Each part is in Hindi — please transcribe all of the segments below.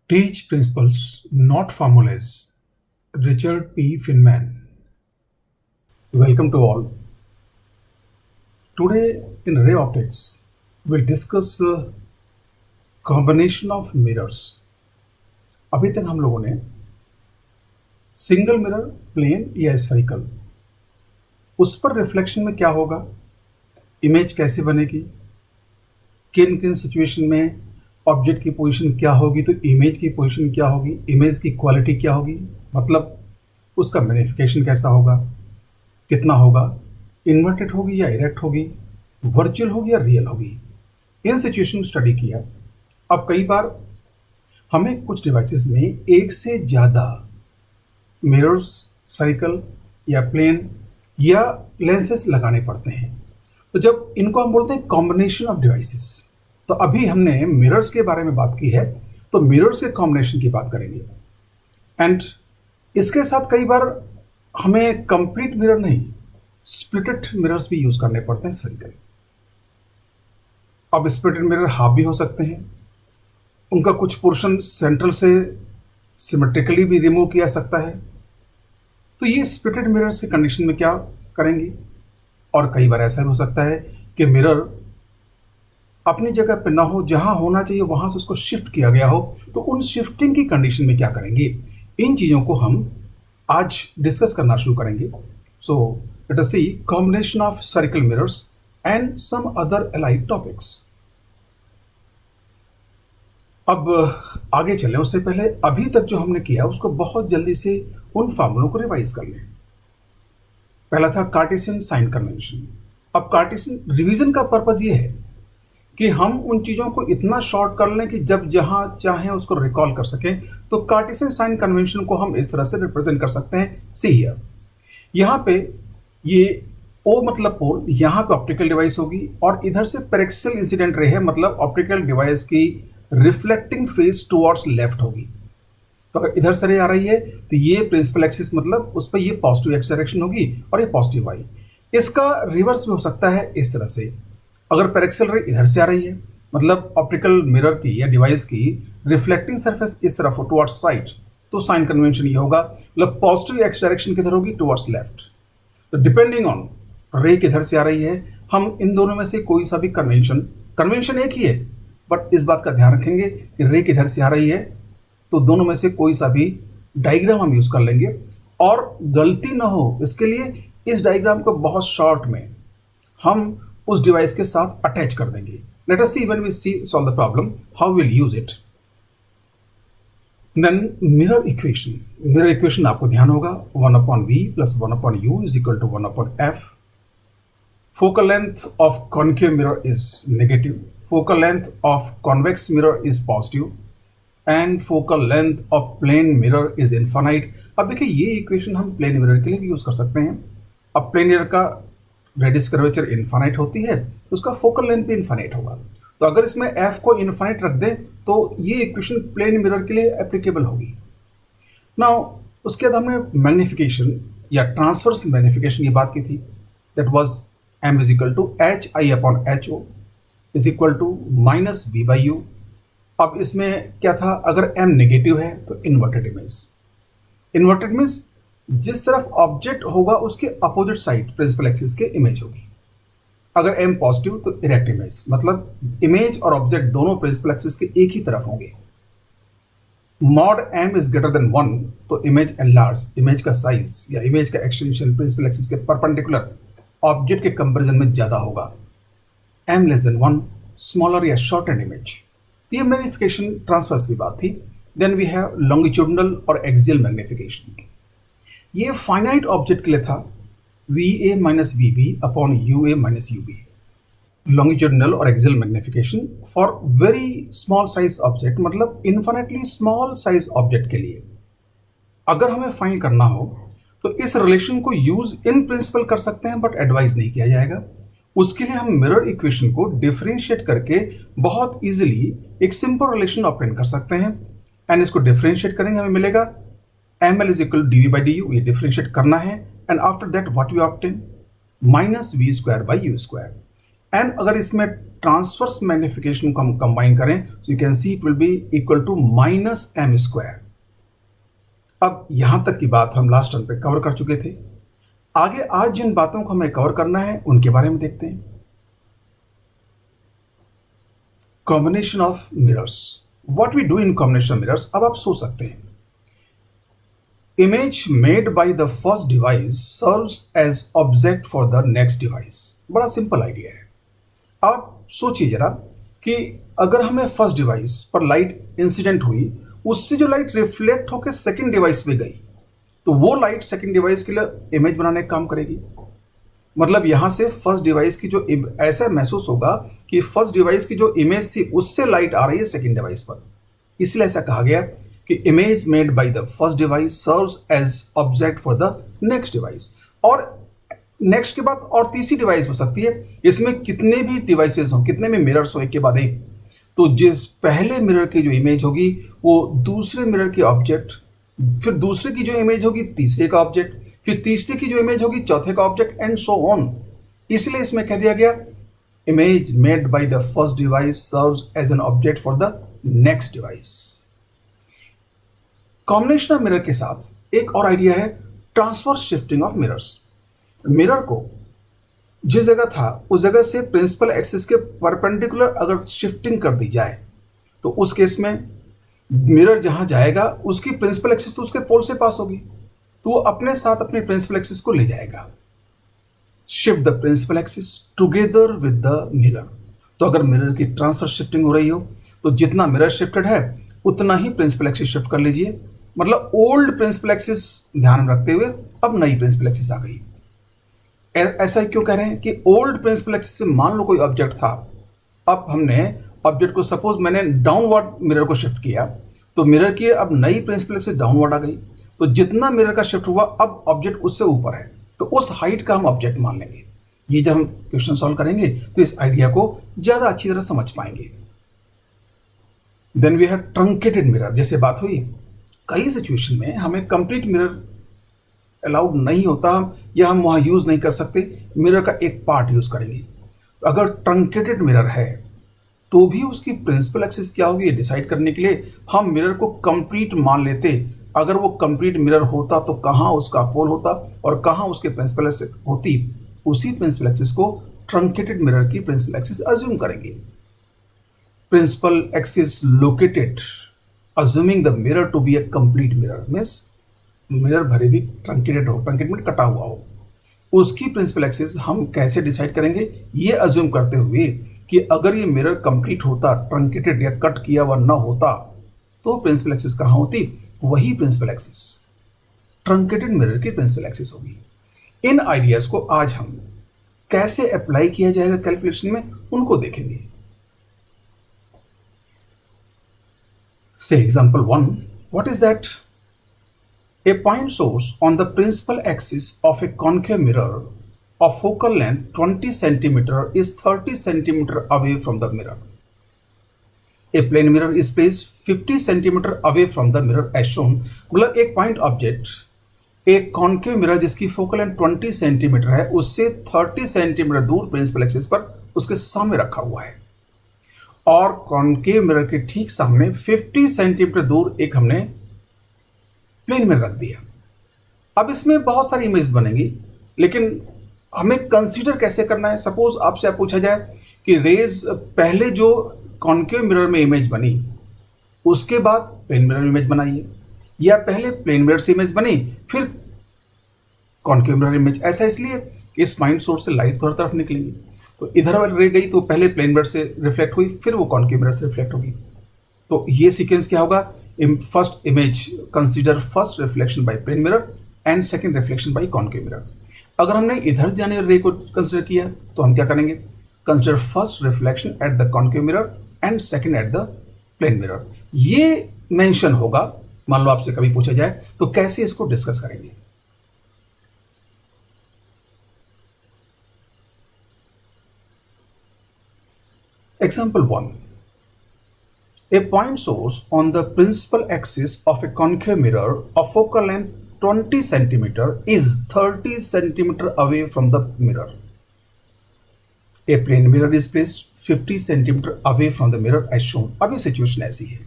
Teach principles, not formulas. Richard P. Finman. Welcome to all. Today in Ray Optics, we'll discuss the combination of mirrors. अभी तक हम लोगों ने सिंगल मिरर, प्लेन या स्फेरिकल, उस पर रिफ्लेक्शन में क्या होगा, इमेज कैसे बनेगी, किन किन सिचुएशन में ऑब्जेक्ट की पोजीशन क्या होगी तो इमेज की पोजीशन क्या होगी, इमेज की क्वालिटी क्या होगी, मतलब उसका मैग्नीफिकेशन कैसा होगा, कितना होगा, इन्वर्टेड होगी या इरेक्ट होगी, वर्चुअल होगी या रियल होगी, इन सिचुएशन स्टडी किया। अब कई बार हमें कुछ डिवाइसेस में एक से ज़्यादा मिरर्स, स्फेरिकल या प्लेन या लेंसेस लगाने पड़ते हैं, तो जब इनको हम बोलते हैं कॉम्बिनेशन ऑफ डिवाइसेस। तो अभी हमने मिरर्स के बारे में बात की है, तो मिरर्स के कॉम्बिनेशन की बात करेंगे। एंड इसके साथ कई बार हमें कंप्लीट मिरर नहीं, स्प्लिटेड मिरर्स भी यूज करने पड़ते हैं स्फेरिकल। अब स्प्लिटेड मिरर हाफ भी हो सकते हैं, उनका कुछ पोर्शन सेंट्रल से सिमेट्रिकली भी रिमूव किया जा सकता है। तो ये स्प्लिटेड मिरर्स के कंडीशन में क्या करेंगे। और कई बार ऐसा भी हो सकता है कि मिरर अपनी जगह पे ना हो, जहां होना चाहिए वहां से उसको शिफ्ट किया गया हो, तो उन शिफ्टिंग की कंडीशन में क्या करेंगे, इन चीज़ों को हम आज डिस्कस करना शुरू करेंगे। So let us see combination of spherical mirrors and some other allied topics. अब आगे चलें उससे पहले अभी तक जो हमने किया उसको बहुत जल्दी से उन फार्मूलों को रिवाइज कर लें। पहला था कार्टेशियन साइन कन्वेंशन। अब कार्टेशियन रिवीजन का पर्पज ये है कि हम उन चीज़ों को इतना शॉर्ट कर लें कि जब जहां चाहें उसको रिकॉल कर सकें। तो कार्टेशियन साइन कन्वेंशन को हम इस तरह से रिप्रेजेंट कर सकते हैं। सी हियर, यहाँ पे ये ओ मतलब पोल, यहाँ पे ऑप्टिकल डिवाइस होगी और इधर से पेरेक्सियल इंसिडेंट रे है, मतलब ऑप्टिकल डिवाइस की रिफ्लेक्टिंग फेस टुवर्ड्स लेफ्ट होगी। तो अगर इधर से रे आ रही है तो ये प्रिंसिपल एक्सिस, मतलब उस पर ये पॉजिटिव एक्स डायरेक्शन होगी और ये पॉजिटिव वाई। इसका रिवर्स भी हो सकता है इस तरह से, अगर पेरेक्सियल रे इधर से आ रही है, मतलब ऑप्टिकल मिरर की या डिवाइस की रिफ्लेक्टिंग सरफेस इस तरफ हो टुवर्ड्स राइट, तो साइन कन्वेंशन ये होगा, मतलब पॉजिटिव एक्स डायरेक्शन किधर होगी, टुवर्ड्स लेफ्ट। तो डिपेंडिंग ऑन रे किधर से आ रही है, हम इन दोनों में से कोई सा भी कन्वेंशन एक ही है, बट इस बात का ध्यान रखेंगे कि रे किधर से आ रही है, तो दोनों में से कोई सा भी डायग्राम हम यूज कर लेंगे। और गलती ना हो इसके लिए इस डायग्राम को बहुत शॉर्ट में हम उस डिवाइस के साथ अटैच कर देंगे। Let us see when we see solve the problem how will use it. Then mirror equation आपको ध्यान होगा, 1/v + 1/u = 1/f। Focal length of concave mirror is negative, focal length of convex mirror is positive and focal length of plane mirror is infinite. अब देखिए ये इक्वेशन हम प्लेन मिरर के लिए भी यूज कर सकते हैं। अब प्लेन मिरर का रेडियस कर्वेचर इनफाइनाइट होती है, तो उसका फोकल लेंथ भी इनफाइनाइट होगा। तो अगर इसमें f को इनफाइनाइट रख दें तो ये इक्वेशन प्लेन मिरर के लिए एप्लीकेबल होगी। नाउ उसके बाद हमने मैग्नीफिकेशन या ट्रांसवर्स मैग्नीफिकेशन की बात की थी, that was m = hi/ho = -v/u। अब इसमें क्या था, अगर m नेगेटिव है तो इन्वर्टेड मीन्स जिस तरफ ऑब्जेक्ट होगा उसके अपोजिट साइड प्रिंसिपल एक्सिस के इमेज होगी। अगर m पॉजिटिव तो इरेक्ट इमेज, मतलब इमेज और ऑब्जेक्ट दोनों प्रिंसिपल एक्सिस के एक ही तरफ होंगे। मॉड m > 1 तो इमेज एनलार्ज, इमेज का साइज या इमेज का एक्सटेंशन प्रिंसिपल एक्सिस के परपेंडिकुलर ऑब्जेक्ट के कंपैरिजन में ज्यादा होगा। m < 1 स्मॉलर या शॉर्टेंड इमेज। ये मैग्नीफिकेशन ट्रांसवर्स की बात थी। देन वी हैव लॉन्गिट्यूडनल और एक्सियल मैग्नीफिकेशन। ये फाइनाइट ऑब्जेक्ट के लिए था, VA - VB/UA - UB। लॉन्गिट्यूडनल और axial magnification for very small size object, मतलब इन्फिनिटली स्मॉल साइज ऑब्जेक्ट के लिए अगर हमें फाइंड करना हो तो इस रिलेशन को यूज इन प्रिंसिपल कर सकते हैं, बट एडवाइज नहीं किया जाएगा। उसके लिए हम मिरर इक्वेशन को डिफरेंशिएट करके बहुत इजीली एक सिंपल रिलेशन ऑब्टेन कर सकते हैं। एंड इसको डिफरेंशिएट करेंगे, हमें मिलेगा ml = dv/du, ये डिफरेंशिएट करना है। And after that what we obtain, -v² / u²। And अगर इसमें ट्रांसवर्स मैग्निफिकेशन को हम कंबाइन करें तो you can see it will be equal to -m²। अब यहां तक की बात हम लास्ट टर्म पे कवर कर चुके थे। आगे आज जिन बातों को हमें कवर करना है उनके बारे में देखते हैं। Combination of mirrors, what we do in combination of mirrors. अब आप सोच सकते हैं, image made by the first device serves as object for the next device. बड़ा सिंपल आइडिया है। आप सोचिए जरा कि अगर हमें फर्स्ट डिवाइस पर लाइट इंसिडेंट हुई, उससे जो लाइट रिफ्लेक्ट होकर सेकंड डिवाइस पे गई, तो वो लाइट सेकंड डिवाइस के लिए इमेज बनाने का काम करेगी। मतलब यहां से फर्स्ट डिवाइस की जो ऐसा महसूस होगा कि फर्स्ट डिवाइस की जो इमेज थी उससे लाइट आ रही है सेकंड डिवाइस पर। इसलिए ऐसा कहा गया कि image made by the first device serves as object for the next device. और नेक्स्ट के बाद और तीसरी डिवाइस हो सकती है। इसमें कितने भी डिवाइसेस हो, कितने भी मिरर्स हो एक के बाद एक, तो जिस पहले मिरर की जो इमेज होगी वो दूसरे मिरर की ऑब्जेक्ट, फिर दूसरे की जो इमेज होगी तीसरे का ऑब्जेक्ट, फिर तीसरे की जो इमेज होगी चौथे का ऑब्जेक्ट, एंड सो ऑन। इसलिए इसमें कह दिया गया image made by the first device serves as an object for the next device. Combination of mirror के साथ एक और आइडिया है transverse shifting of mirrors. Mirror को जिस जगह था उस जगह से प्रिंसिपल एक्सिस के परपेंडिकुलर अगर शिफ्टिंग कर दी जाए तो उस केस में मिरर जहां जाएगा उसकी प्रिंसिपल एक्सिस तो उसके पोल से पास होगी, तो वो अपने साथ अपनी प्रिंसिपल एक्सिस को ले जाएगा। Shift the principal axis together with the mirror. तो अगर मिरर की ट्रांसफर शिफ्टिंग हो रही हो तो जितना मिरर शिफ्टेड है उतना ही प्रिंसिपल एक्सिस शिफ्ट कर लीजिए। मतलब ओल्ड प्रिंसिपल एक्सिस ध्यान में रखते हुए अब नई प्रिंसिपल एक्सिस आ गई। ऐसा क्यों कह रहे हैं कि ओल्ड प्रिंसिपल एक्सिस से मान लो कोई ऑब्जेक्ट था, अब हमने ऑब्जेक्ट को सपोज मैंने डाउनवर्ड मिरर को शिफ्ट किया, तो मिरर की अब नई प्रिंसिपल एक्सिस डाउनवर्ड आ गई, तो जितना मिरर का शिफ्ट हुआ अब ऑब्जेक्ट उससे ऊपर है, तो उस हाइट का हम ऑब्जेक्ट मान लेंगे। ये जब हम क्वेश्चन सॉल्व करेंगे तो इस आइडिया को ज्यादा अच्छी तरह समझ पाएंगे। Then we have truncated mirror. जैसे बात हुई कई सिचुएशन में हमें कंप्लीट मिरर अलाउड नहीं होता या हम वहां यूज नहीं कर सकते, मिरर का एक पार्ट यूज करेंगे। अगर ट्रंकेटेड मिरर है तो भी उसकी प्रिंसिपल एक्सिस क्या होगी ये डिसाइड करने के लिए हम मिरर को कंप्लीट मान लेते। अगर वो कंप्लीट मिरर होता तो कहां उसका पोल होता और कहां उसके प्रिंसिपल एक्सिस होती, उसी प्रिंसिपल एक्सिस को ट्रंकेटेड मिरर की प्रिंसिपल एक्सिस अज्यूम करेंगे। Principal axis located assuming the mirror to be a complete mirror means mirror भरे भी ट्रंकेटेड हो, ट्रंकेट में कटा हुआ हो, उसकी प्रिंसिपल एक्सिस हम कैसे डिसाइड करेंगे ये अज्यूम करते हुए कि अगर ये मिरर कंप्लीट होता, ट्रंकेटेड या कट किया हुआ ना होता, तो प्रिंसिपल एक्सिस कहां होती, वही प्रिंसिपल एक्सिस ट्रंकेटेड मिरर की प्रिंसिपल एक्सिस होगी। इन आइडियाज को आज हम कैसे अप्लाई किया जाएगा कैलकुलेशन में उनको देखेंगे। से example 1, what is that? A point source on the principal axis of a concave mirror of focal length 20 cm is 30 cm away from the mirror. A plane mirror is placed 50 cm away from the mirror as shown. मतलब एक पॉइंट ऑब्जेक्ट एक कॉन्केव मिरर जिसकी फोकल लेंथ 20 सेंटीमीटर है उससे 30 सेंटीमीटर दूर प्रिंसिपल एक्सिस पर उसके सामने रखा हुआ है, और कॉन्केव मिरर के ठीक सामने 50 सेंटीमीटर दूर एक हमने प्लेन में रख दिया। अब इसमें बहुत सारी इमेज बनेंगी, लेकिन हमें कंसीडर कैसे करना है। सपोज आपसे पूछा जाए कि रेज पहले जो कॉन्केव मिरर में इमेज बनी उसके बाद प्लेन मिरर में इमेज बनाइए, या पहले प्लेन मिरर से इमेज बनी फिर कॉन्केव मिरर इमेज। ऐसा इसलिए कि इस पॉइंट सोर्स से लाइट थोड़ी तरफ निकलेगी, तो इधर रह गई तो पहले प्लेन मिरर से रिफ्लेक्ट हुई फिर वो कॉन्केव मिरर से रिफ्लेक्ट होगी। तो ये सीक्वेंस क्या होगा? First image consider first reflection by plane mirror and second reflection by concave mirror. अगर हमने इधर जाने रे को कंसीडर किया तो हम क्या करेंगे? Consider first reflection at the concave mirror and second at the plane mirror. ये मेंशन होगा, मान लो आपसे कभी पूछा जाए तो कैसे इसको डिस्कस करेंगे। Example 1, a point source on the principal axis of a concave mirror of focal length 20 cm is 30 cm away from the mirror. A plane mirror is placed 50 centimetre away from the mirror as shown. अभी सिचुएशन ऐसी है,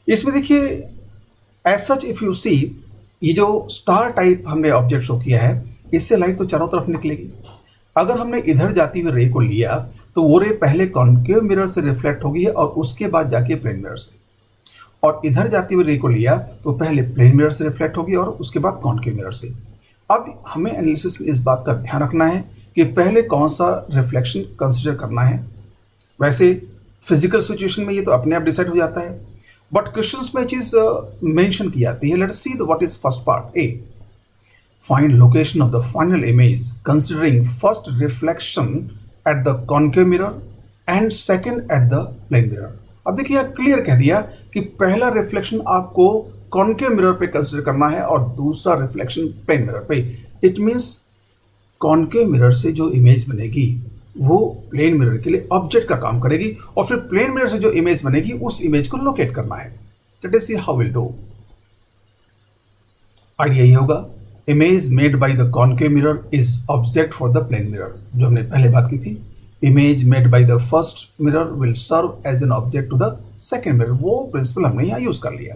इसमें देखिए as such if you see, ये जो स्टार टाइप हमने ऑब्जेक्ट शो किया है, इससे लाइट तो चारों तरफ निकलेगी। अगर हमने इधर जाती हुई रे को लिया तो वो रे पहले कॉन्केव मिरर से रिफ्लेक्ट होगी और उसके बाद जाके प्लेन मिरर से, और इधर जाती हुई रे को लिया तो पहले प्लेन मिरर से रिफ्लेक्ट होगी और उसके बाद कॉन्केव मिरर से। अब हमें एनालिसिस में इस बात का ध्यान रखना है कि पहले कौन सा रिफ्लेक्शन कंसिडर करना है। वैसे फिजिकल सिचुएशन में ये तो अपने आप डिसाइड हो जाता है, बट क्वेश्चंस में चीज मेंशन की जाती है। Let us see what is first part. A, find location of the final image considering first reflection at the concave mirror and second at the plane mirror. अब देखिए क्लियर कह दिया कि पहला रिफ्लेक्शन आपको कॉन्केव मिरर पे कंसिडर करना है और दूसरा रिफ्लेक्शन प्लेन मिरर पे। इट मींस कॉन्केव मिरर से जो इमेज बनेगी वो प्लेन मिरर के लिए ऑब्जेक्ट का काम करेगी, और फिर प्लेन मिरर से जो इमेज बनेगी उस इमेज को लोकेट करना है। Let us see how will do. Idea ये होगा, image made by the concave mirror is object for the plane mirror. जो हमने पहले बात की थी, image made by the first mirror will serve as an object to the second mirror. वो प्रिंसिपल हमने यहाँ यूज कर लिया।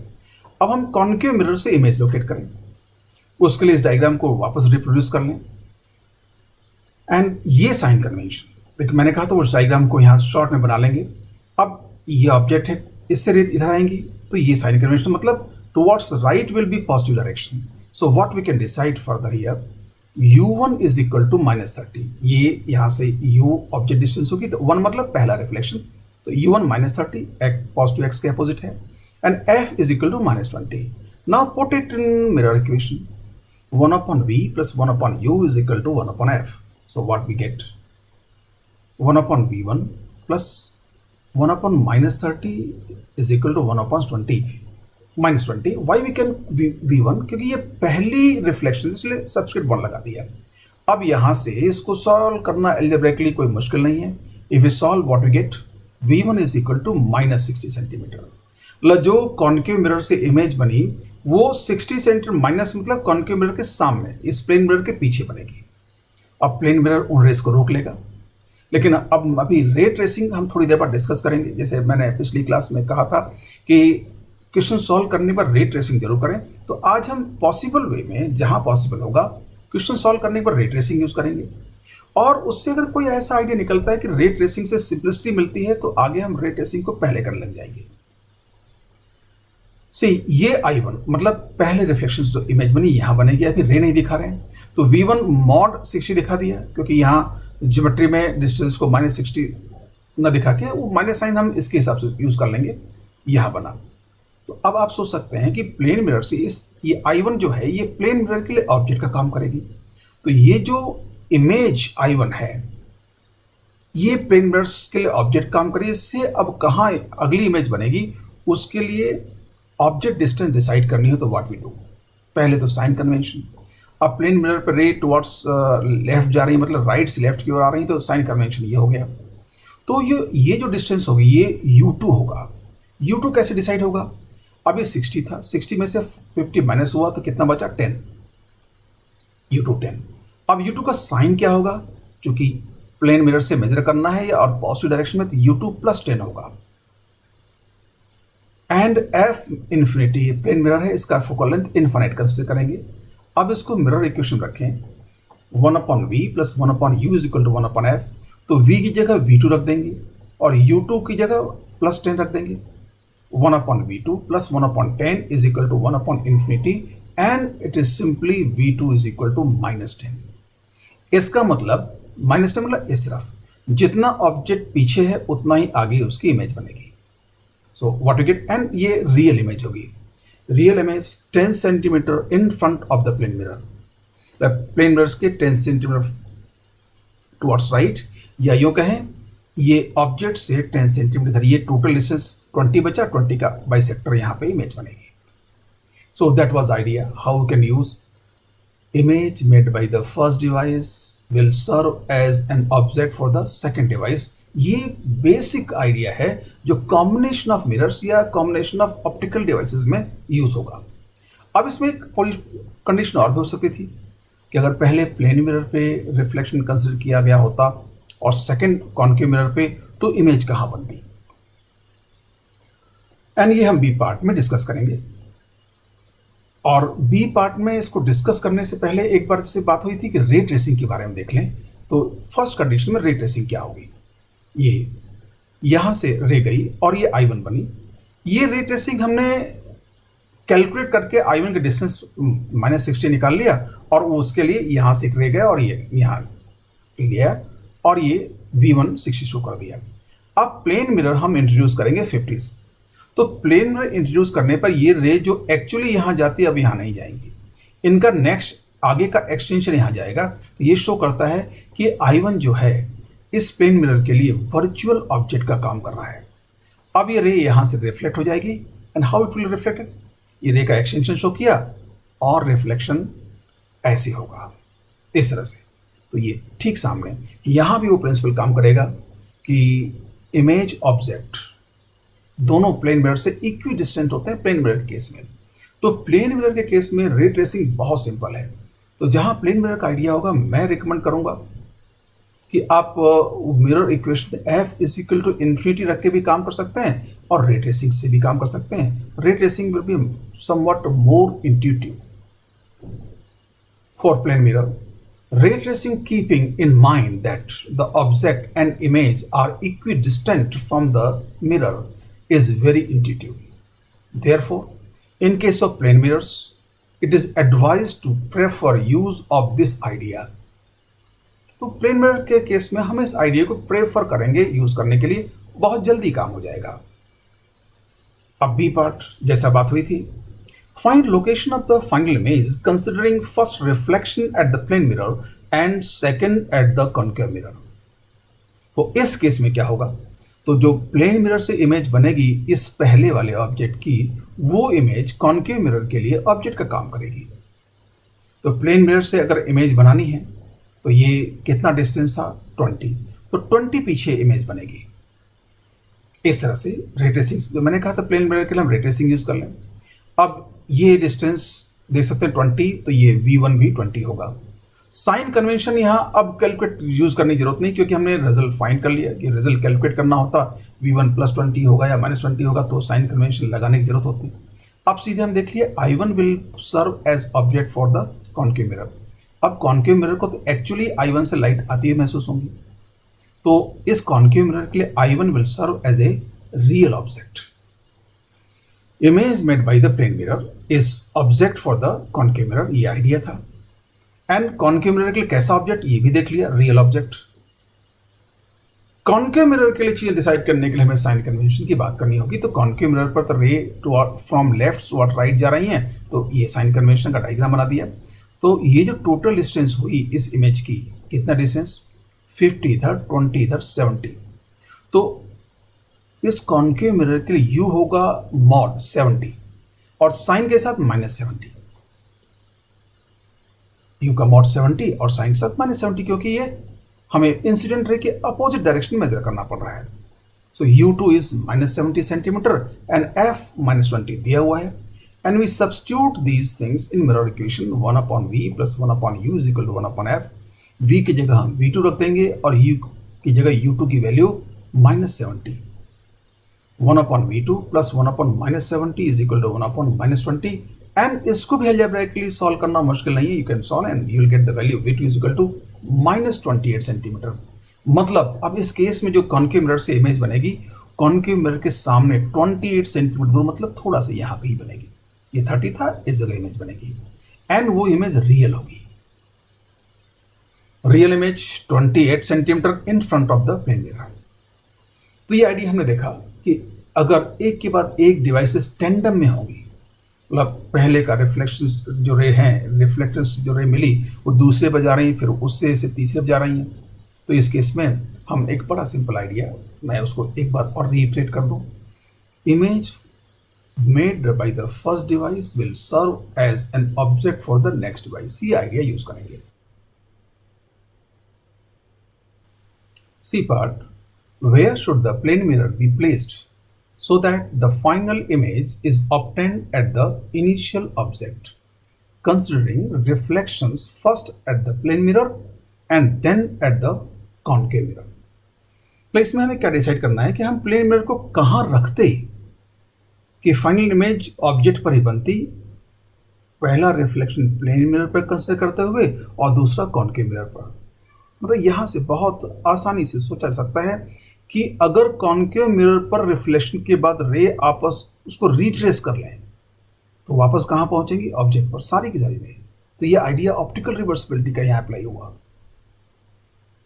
अब हम कॉन्केव मिरर से इमेज लोकेट करें, उसके लिए इस डायग्राम को वापस रिप्रोड्यूस कर लें। एंड ये साइन कन्वेंशन, देखिए मैंने कहा था उस डायग्राम को यहाँ शॉर्ट में बना लेंगे। अब ये ऑब्जेक्ट है, इससे रेत इधर आएंगी तो ये साइन कन्वेंशन, मतलब towards right will be positive direction. So what we can decide further here, u1 is equal to -30। ये यहाँ से u ऑब्जेक्ट डिस्टेंस होगी तो 1 मतलब पहला रिफ्लेक्शन, तो u1 -30 पॉजिटिव x के अपोजिट है, and f is equal to -20। Now put it in mirror equation, 1/v plus 1/u is equal to 1/f. So what we get? 1/v1 plus 1/-30 is equal to 1/20 -20. Why we can v1? क्योंकि ये पहली रिफ्लेक्शन, इसलिए सब्सक्रिप्ट 1 लगा दिया। अब यहाँ से इसको सॉल्व करना एल्जेब्रिकली कोई मुश्किल नहीं है। If we solve what we get, v1 is equal to -60 centimetre. मतलब जो कॉन्केव मिरर से इमेज बनी वो 60 सेंटीमीटर माइनस, मतलब कॉन्केव मिरर के सामने, इस प्लेन मिरर के पीछे बनेगी। अब प्लेन मिरर उन रेस को रोक लेगा, लेकिन अब अभी रे ट्रेसिंग हम थोड़ी देर बाद डिस्कस करेंगे। जैसे मैंने पिछली क्लास में कहा था कि क्वेश्चन सॉल्व करने पर रे ट्रेसिंग जरूर करें, तो आज हम पॉसिबल वे में जहां पॉसिबल होगा क्वेश्चन सॉल्व करने पर रे ट्रेसिंग यूज करेंगे। और उससे अगर कोई ऐसा आइडिया निकलता है कि रे ट्रेसिंग से सिंपलिसिटी मिलती है तो आगे हम रे ट्रेसिंग को पहले करने लग जाएंगे। सी ये I1 मतलब पहले रिफ्लेक्शन जो इमेज बनी यहां बनेगी, अभी रे नहीं दिखा रहे हैं तो V1 mod 60 दिखा दिया, क्योंकि यहां ज्योमेट्री में डिस्टेंस को -60 न दिखा के वो माइनस साइन हम इसके हिसाब से यूज कर लेंगे, यहां बना। तो अब आप सोच सकते हैं कि प्लेन मिरर से ये I1 जो है ये प्लेन मिरर के लिए ऑब्जेक्ट का काम करेगी। तो ये जो इमेज I1 है ये प्लेन मिरर्स के लिए ऑब्जेक्ट काम करेगी। इससे अब कहाँ अगली इमेज बनेगी उसके लिए ऑब्जेक्ट डिस्टेंस डिसाइड करनी हो तो व्हाट वी डू, पहले तो साइन कन्वेंशन। अब प्लेन मिरर पर रे टुवर्ड्स लेफ्ट जा रही है, मतलब राइट से लेफ्ट की ओर आ रही है, तो साइन कन्वेंशन ये हो गया। तो ये जो डिस्टेंस होगी ये u2 होगा। u2 कैसे डिसाइड होगा, अब ये 60 था, 60 में से 50 माइनस हुआ तो कितना बचा 10, u2 10। अब u2 का साइन क्या होगा, क्योंकि प्लेन मिरर से मेजर करना है और पॉजिटिव डायरेक्शन में, तो u2 + 10 होगा। And f infinity plane mirror है, इसका फोकल लेंथ इनफाइनाइट कंसिडर करेंगे। अब इसको मिरर इक्वेशन रखें, 1/v + 1/u is equal to 1/f। तो v की जगह v2 रख देंगे और u2 की जगह +10 रख देंगे। 1/v2 + 1/10 is equal to 1/∞, and it is simply v2 is equal to -10। इसका मतलब -10 मतलब इस तरफ जितना ऑब्जेक्ट पीछे है उतना ही आगे उसकी इमेज बनेगी। So what you get, and ये रियल इमेज होगी। Real image 10 centimetre in front of the plane mirror, plane mirrors के 10 सेंटीमीटर टुवर्ड्स राइट, या यूँ कहें ये ऑब्जेक्ट से 10 सेंटीमीटर, ये टोटल डिस्टेंस 20 बचा, 20 का बाइसेक्टर यहाँ पे इमेज बनेगी। So that was idea how you can use image made by the first device will serve as an object for the second device। ये बेसिक आइडिया है जो कॉम्बिनेशन ऑफ मिरर्स या कॉम्बिनेशन ऑफ ऑप्टिकल डिवाइसेस में यूज होगा। अब इसमें एक कंडीशन और भी हो सकती थी कि अगर पहले प्लेन मिरर पे रिफ्लेक्शन कंसिडर किया गया होता और सेकंड कॉन्केव मिरर पे तो इमेज कहाँ बनती, एंड ये हम बी पार्ट में डिस्कस करेंगे। और बी पार्ट में इसको डिस्कस करने से पहले एक बार से बात हुई थी कि रे ट्रेसिंग के बारे में देख लें। तो फर्स्ट कंडीशन में रे ट्रेसिंग क्या होगी, ये यहां से रे गई और ये I1 बनी। ये रे ट्रेसिंग हमने कैलकुलेट करके I1 के डिस्टेंस -60 निकाल लिया और वो उसके लिए यहां से एक रे गया और ये यहां लिया और ये V1 60 शो कर दिया। अब प्लेन मिरर हम इंट्रोड्यूस करेंगे 50। तो प्लेन मिरर इंट्रोड्यूस करने पर ये रे जो एक्चुअली यहां जाती है अब यहां नहीं जाएंगी, इनका नेक्स्ट आगे का एक्सटेंशन यहां जाएगा। तो ये शो करता है कि I1 जो है इस प्लेन मिरर के लिए वर्चुअल ऑब्जेक्ट का काम कर रहा है। अब ये रे यहां से रिफ्लेक्ट हो जाएगी and how it will reflected, ये रे का एक्सटेंशन शो किया और रिफ्लेक्शन ऐसे होगा इस तरह से। तो ये ठीक सामने यहां भी वो प्रिंसिपल काम करेगा कि इमेज ऑब्जेक्ट दोनों प्लेन मिरर से इक्वी डिस्टेंट होते हैं प्लेन मिरर के केस में। तो प्लेन मिरर के केस में रे ट्रेसिंग बहुत सिंपल है। तो जहां प्लेन मिरर का आइडिया होगा मैं रिकमेंड करूंगा कि आप mirror equation F is equal to infinity रख के भी काम कर सकते हैं और रे ट्रेसिंग से भी काम कर सकते हैं। Ray tracing will be somewhat more intuitive for plane mirror. Ray tracing keeping in mind that the object and image are equidistant from the mirror is very intuitive. Therefore, in case of plane mirrors, it is advised to prefer use of this idea. तो प्लेन मिरर के केस में हम इस आइडिया को प्रेफर करेंगे यूज करने के लिए, बहुत जल्दी काम हो जाएगा। अब बी पार्ट जैसा बात हुई थी, find location of the final image considering first reflection at the plane mirror and second at the concave mirror. तो इस केस में क्या होगा, तो जो प्लेन मिरर से इमेज बनेगी इस पहले वाले ऑब्जेक्ट की, वो इमेज कॉन्केव मिरर के लिए ऑब्जेक्ट का काम करेगी। तो प्लेन मिरर से अगर इमेज बनानी है तो ये कितना डिस्टेंस था 20, तो 20 पीछे इमेज बनेगी। इस तरह से रे ट्रेसिंग, जो मैंने कहा था प्लेन मिरर के लिए हम रे ट्रेसिंग यूज कर लें। अब ये डिस्टेंस देख सकते हैं 20, तो ये V1 भी 20 होगा। साइन कन्वेंशन यहाँ अब कैलकुलेट यूज करने की जरूरत नहीं, क्योंकि हमने रिजल्ट फाइंड कर लिया कि रिजल्ट कैलकुलेट करना होता V1 +20 होगा या -20 होगा, तो साइन कन्वेंशन लगाने की जरूरत होती। अब सीधे हम देख लिए I1 will serve as object for the concave mirror. अब कॉन्केव मिरर को तो एक्चुअली I1 से लाइट आती है महसूस होंगी, तो इस कॉन्केव मिरर के लिए I1 will serve as a real object. Image made by the plane mirror is object for the concave mirror, ये आइडिया था। एंड कॉन्केव मिरर के लिए कैसा ऑब्जेक्ट, ये भी देख लिया, रियल ऑब्जेक्ट। कॉन्केव मिरर के लिए चीजें डिसाइड करने के लिए हमें साइन कन्वेंशन की बात करनी होगी। तो कॉन्केव मिरर पर तो रे फ्रॉम लेफ्ट टुवर्ड राइट जा रही हैं, तो ये साइन कन्वेंशन का डायग्राम बना दिया। तो ये जो टोटल डिस्टेंस हुई इस इमेज की, कितना डिस्टेंस, 50 इधर, 20 इधर, 70। तो इस कॉन्केव मिरर के लिए U होगा मॉड 70 और साइन के साथ -70। U का मॉड 70 और साइन के साथ -70, क्योंकि ये हमें इंसिडेंट रे के अपोजिट डायरेक्शन में मेजर करना पड़ रहा है। So U2 is -70 centimetre and F -20 दिया हुआ है। And we substitute these things in mirror equation 1/V + 1/U = 1/F। V की जगह हम V2 रख देंगे और U की जगह U2 की वैल्यू -70। 1/V2 + 1/-70 = 1/-20। एंड इसको भी अलजेब्राइकली सॉल्व करना मुश्किल नहीं है, you can solve and you will get the value V2 = -28 centimetre. मतलब अब इस केस में जो कॉन्केव मिरर से इमेज बनेगी, कॉन्केव मिरर के सामने 28 सेंटीमीटर दूर, मतलब थोड़ा सा यहाँ कहीं बनेगी। ये 30 था, इस जगह इमेज बनेगी एंड वो इमेज रियल होगी। Real image 28 centimetre in front of the plane mirror. तो ये आइडिया हमने देखा कि अगर एक के बाद एक डिवाइसेस टेंडम में होंगी, मतलब पहले का रिफ्लेक्शंस जो रे हैं, रिफ्लेक्टेंस जो रे मिली वो दूसरे पर जा रही हैं, फिर उससे से तीसरे पर जा रही हैं। तो इस केस में हम एक बड़ा सिंपल आइडिया, मैं उसको एक बार और रीइटरेट कर दूं, image made by the first device will serve as an object for the next device. ये आइडिया यूज करेंगे। C part, where should the plane mirror be placed so that the final image is obtained at the initial object, considering reflections first at the plane mirror and then at the concave mirror. Place में हमें क्या डिसाइड करना है कि हम प्लेन मिरर को कहाँ रखते कि फाइनल इमेज ऑब्जेक्ट पर ही बनती। पहला रिफ्लेक्शन प्लेन मिरर पर कंसिडर करते हुए और दूसरा कॉनकेव मिरर पर। मतलब यहाँ से बहुत आसानी से सोचा जा सकता है कि अगर कॉनकेव मिरर पर रिफ्लेक्शन के बाद रे आपस उसको रिट्रेस कर लें तो वापस कहाँ पहुंचेंगी, ऑब्जेक्ट पर, सारी की सारी रे। तो ये आइडिया ऑप्टिकल रिवर्सिबिलिटी का यहाँ अप्लाई हुआ।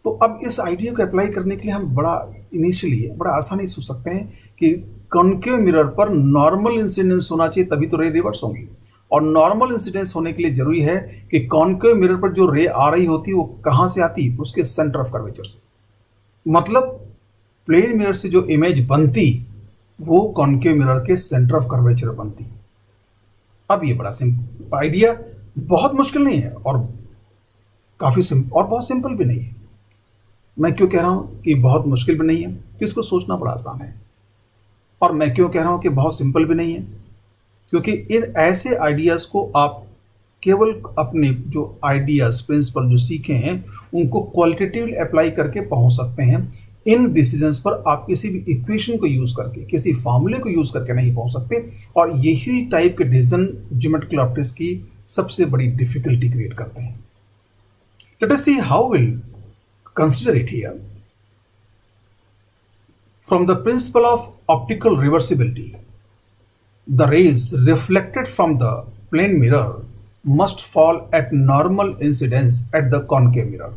तो अब इस आइडिया को अप्लाई करने के लिए हम बड़ा आसानी से सोच सकते हैं कि कॉनकेव मिरर पर नॉर्मल इंसिडेंस होना चाहिए, तभी तो रे रिवर्स होंगी। और नॉर्मल इंसिडेंस होने के लिए जरूरी है कि कॉनकेव मिरर पर जो रे आ रही होती है वो कहाँ से आती, उसके सेंटर ऑफ कर्वेचर से। मतलब प्लेन मिरर से जो इमेज बनती वो कॉनकेव मिरर के सेंटर ऑफ कर्वेचर बनती। अब ये बड़ा सिंपल आइडिया, बहुत मुश्किल नहीं है और काफ़ी सिंपल और बहुत सिंपल भी नहीं है। मैं क्यों कह रहा हूँ कि बहुत मुश्किल भी नहीं है, कि इसको सोचना बड़ा आसान है। और मैं क्यों कह रहा हूँ कि बहुत सिंपल भी नहीं है, क्योंकि इन ऐसे आइडियाज़ को आप केवल अपने जो आइडियाज़ प्रिंसिपल जो सीखे हैं उनको क्वालिटेटिवली अप्लाई करके पहुँच सकते हैं। इन डिसीजंस पर आप किसी भी इक्वेशन को यूज़ करके, किसी फार्मूले को यूज़ करके नहीं पहुँच सकते। और यही टाइप के डिसीजन ज्योमेट्रिकल ऑप्टिक्स की सबसे बड़ी डिफिकल्टी क्रिएट करते हैं। Late us see how will consider it here. From the principle of optical reversibility, the rays reflected from the plane mirror must fall at normal incidence at the concave mirror.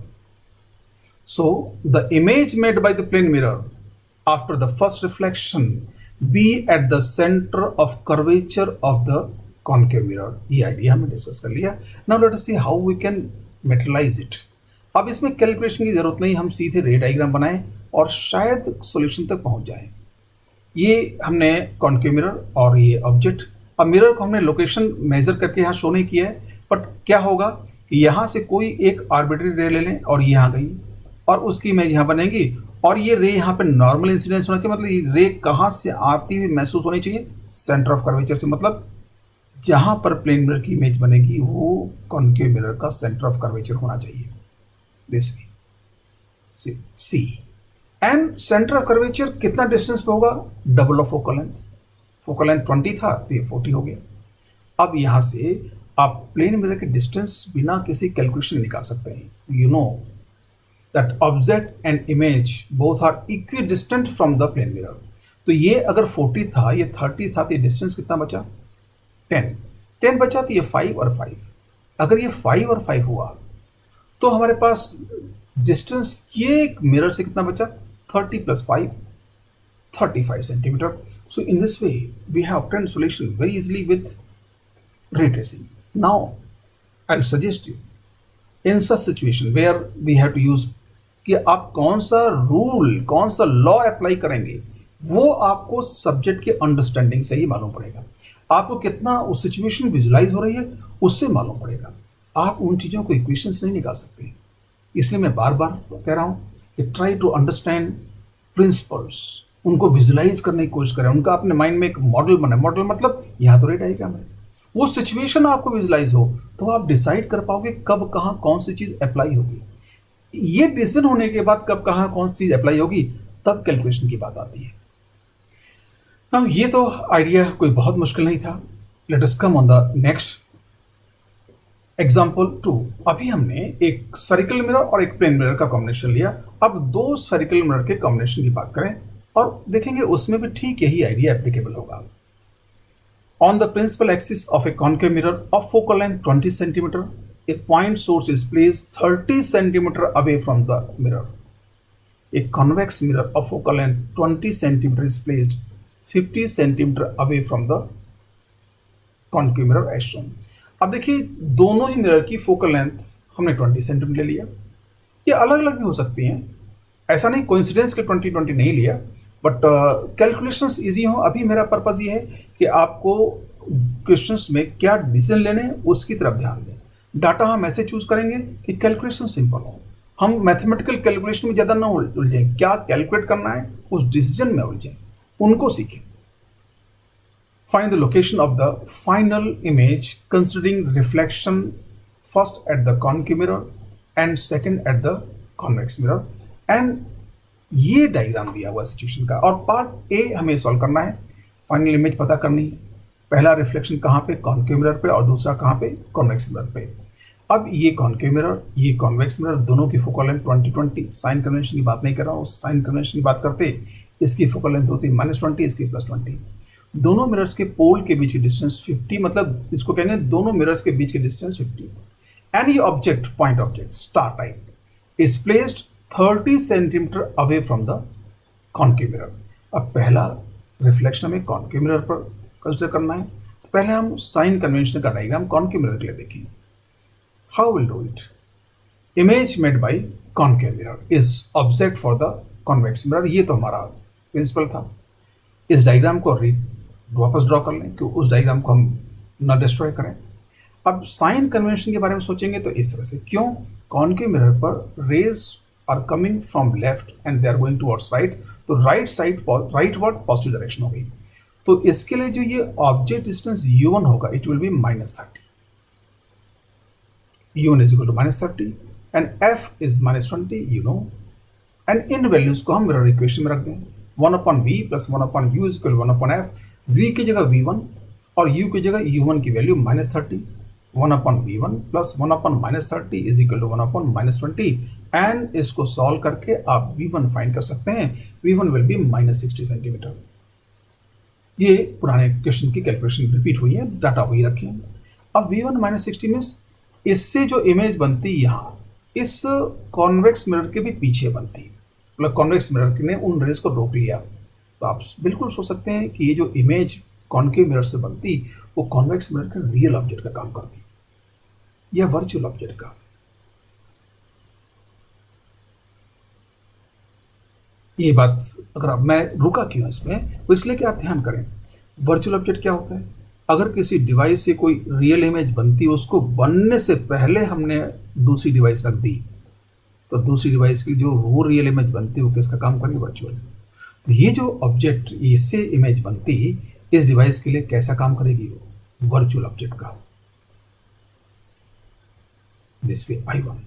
So the image made by the plane mirror after the first reflection be at the center of curvature of the concave mirror. ये आइडिया हमने डिस्कस कर लिया। Now let us see how we can materialize it. अब इसमें कैलकुलेशन की जरूरत नहीं, हम सीधे रे डायग्राम बनाएं और शायद सॉल्यूशन तक पहुंच जाएं। ये हमने कॉनकेव मिरर और ये ऑब्जेक्ट, अब मिरर को हमने लोकेशन मेजर करके यहाँ शो नहीं किया है, बट क्या होगा कि यहाँ से कोई एक आर्बिट्री रे ले लें और ये यहाँ गई और उसकी इमेज यहाँ बनेगी और ये रे यहाँ पे नॉर्मल इंसिडेंस होना चाहिए। मतलब ये रे कहाँ से आती हुई महसूस होनी चाहिए, सेंटर ऑफ कर्वेचर से। मतलब जहाँ पर प्लेन मिरर की इमेज बनेगी वो कॉनकेव मिरर का सेंटर ऑफ कर्वेचर होना चाहिए। This way, C and center of curvature कितना डिस्टेंस पे होगा, double of focal length. Focal length 20 था तो ये 40 हो गया। अब यहाँ से आप प्लेन मिरर के डिस्टेंस बिना किसी कैलकुलेशन निकाल सकते हैं। You know that object and image both are equidistant from the plane mirror. तो ये अगर 40 था, ये 30 था, तो ये डिस्टेंस कितना बचा, 10 बचा, तो ये 5 और 5। अगर ये 5 और 5 हुआ तो हमारे पास डिस्टेंस ये मिरर से कितना बचा, 30 + 5, 35 centimetre. So in this way we have obtained solution very easily with ray tracing. Now I will suggest you in such situation where we have to use कि आप कौन सा रूल, कौन सा लॉ अप्लाई करेंगे, वो आपको सब्जेक्ट के अंडरस्टैंडिंग से ही मालूम पड़ेगा। आपको कितना उस सिचुएशन विजुलाइज हो रही है उससे मालूम पड़ेगा। आप उन चीज़ों को इक्वेशन से नहीं निकाल सकते। इसलिए मैं बार बार कह रहा हूँ कि ट्राई टू अंडरस्टैंड प्रिंसिपल्स, उनको विजुलाइज करने की कोशिश करें, उनका अपने माइंड में एक मॉडल बनाए। मॉडल मतलब यहाँ तो रे डायग्राम है, वो सिचुएशन आपको विजुलाइज हो तो आप डिसाइड कर पाओगे कब कहाँ कौन सी चीज़ अप्लाई होगी। ये डिसीजन होने के बाद कब कहाँ कौन सी चीज़ अप्लाई होगी तब कैलकुलेशन की बात आती है। अब ये तो आइडिया कोई बहुत मुश्किल नहीं था। Let us come on the next example 2। अभी हमने एक स्फेरिकल मिरर और एक प्लेन मिरर का कॉम्बिनेशन लिया। अब दो स्फेरिकल मिरर के कॉम्बिनेशन की बात करें और देखेंगे उसमें भी ठीक यही आइडिया एप्लीकेबल होगा। On the principal axis of a concave mirror of focal length 20 centimetre, a point source is placed 30 centimetre away from the mirror. A convex mirror of focal length 20 centimetre is placed 50 centimetre away from the concave mirror as shown. अब देखिए दोनों ही मिरर की फोकल लेंथ हमने 20 सेंटीमीटर लिया। ये अलग अलग भी हो सकती हैं, ऐसा नहीं कोइंसिडेंस के 20-20 नहीं लिया, बट कैलकुलेशंस इजी हो। अभी मेरा पर्पज़ ये है कि आपको क्वेश्चंस में क्या डिसीजन लेने हैं उसकी तरफ ध्यान दें। डाटा हम ऐसे चूज करेंगे कि कैलकुलेशन सिंपल हो, हम मैथमेटिकल कैलकुलेशन में ज़्यादा ना उलझें, क्या कैलकुलेट करना है उस डिसीजन में उलझें, उनको सीखें। Find the location of the final image considering reflection first at the concave mirror and second at the convex mirror, and ये डायग्राम दिया हुआ सिचुएशन का, और पार्ट ए हमें सॉल्व करना है, फाइनल इमेज पता करनी है। पहला रिफ्लेक्शन कहाँ पे, कॉन्केव मिरर पे, और दूसरा कहाँ पे, कॉन्वेक्स मिरर पे। अब ये कॉन्केव मिरर, ये कॉन्वेक्स मिरर, दोनों की फोकल लेंथ 20-20, साइन कन्वेंशन की बात नहीं कर रहा हूँ, साइन कन्वेंशन की बात करते इसकी फोकल लेंथ होती है -20, इसकी +20। दोनों मिरर्स के पोल के बीच की डिस्टेंस 50, मतलब इसको कहेंगे दोनों मिरर्स के बीच की distance 50। Any object, point object star type is placed 30 centimetre away from the concave mirror. अब पहला रिफ्लेक्शन हमें कॉन्केव मिरर पर कंसिडर करना है, तो पहले हम साइन कन्वेंशन का डायग्राम कॉन्केव मिरर के लिए देखें। How will do it? Image made bye concave mirror is object for the convex mirror. ये तो हमारा प्रिंसिपल था। इस डायग्राम को वापस ड्रॉ कर लें कि उस डायग्राम को हम ना डिस्ट्रॉय करें। अब साइन कन्वेंशन के बारे में सोचेंगे तो इस तरह से, क्यों? कॉन्केव मिरर पर rays are coming from left and they are going towards right, तो राइटवर्ड पॉजिटिव डायरेक्शन हो गई। तो इसके लिए जो ये ऑब्जेक्ट डिस्टेंस u1 होगा, it will be -30, u1 is equal to -30 and f is -20, you know. And इन वैल्यूज को हम मिरर इक्वेशन में रख दें, 1/v plus 1/u is equal 1/f। v की जगह v1 और u की जगह u1 की value -30, 1/v1 plus 1/-30 is equal to 1/-20। And इसको सॉल्व करके आप v1 फाइंड कर सकते हैं, v1 विल बी -60 सेंटीमीटर। ये पुराने क्वेश्चन की कैलकुलेशन रिपीट हुई है, डाटा वही रखें। अब v1 -60 में इससे जो इमेज बनती यहाँ इस कॉन्वेक्स मिरर के भी पीछे बनती, मतलब कॉन्वेक्स मिरर ने उन रेज को रोक लिया। तो आप बिल्कुल सोच सकते हैं कि ये जो इमेज कॉन्केव मिरर से बनती वो कॉन्वेक्स मिरर के रियल ऑब्जेक्ट का काम करती या वर्चुअल ऑब्जेक्ट का। ये बात अगर आप, मैं रुका क्यों इसमें, वो इसलिए कि आप ध्यान करें वर्चुअल ऑब्जेक्ट क्या होता है। अगर किसी डिवाइस से कोई रियल इमेज बनती है, उसको बनने से पहले हमने दूसरी डिवाइस रख दी, तो दूसरी डिवाइस की जो वो रियल इमेज बनती है वो किसका काम करेगी, वर्चुअल। तो ये जो ऑब्जेक्ट, इससे इमेज बनती इस डिवाइस के लिए कैसा काम करेगी, वर्चुअल ऑब्जेक्ट का। This way I1।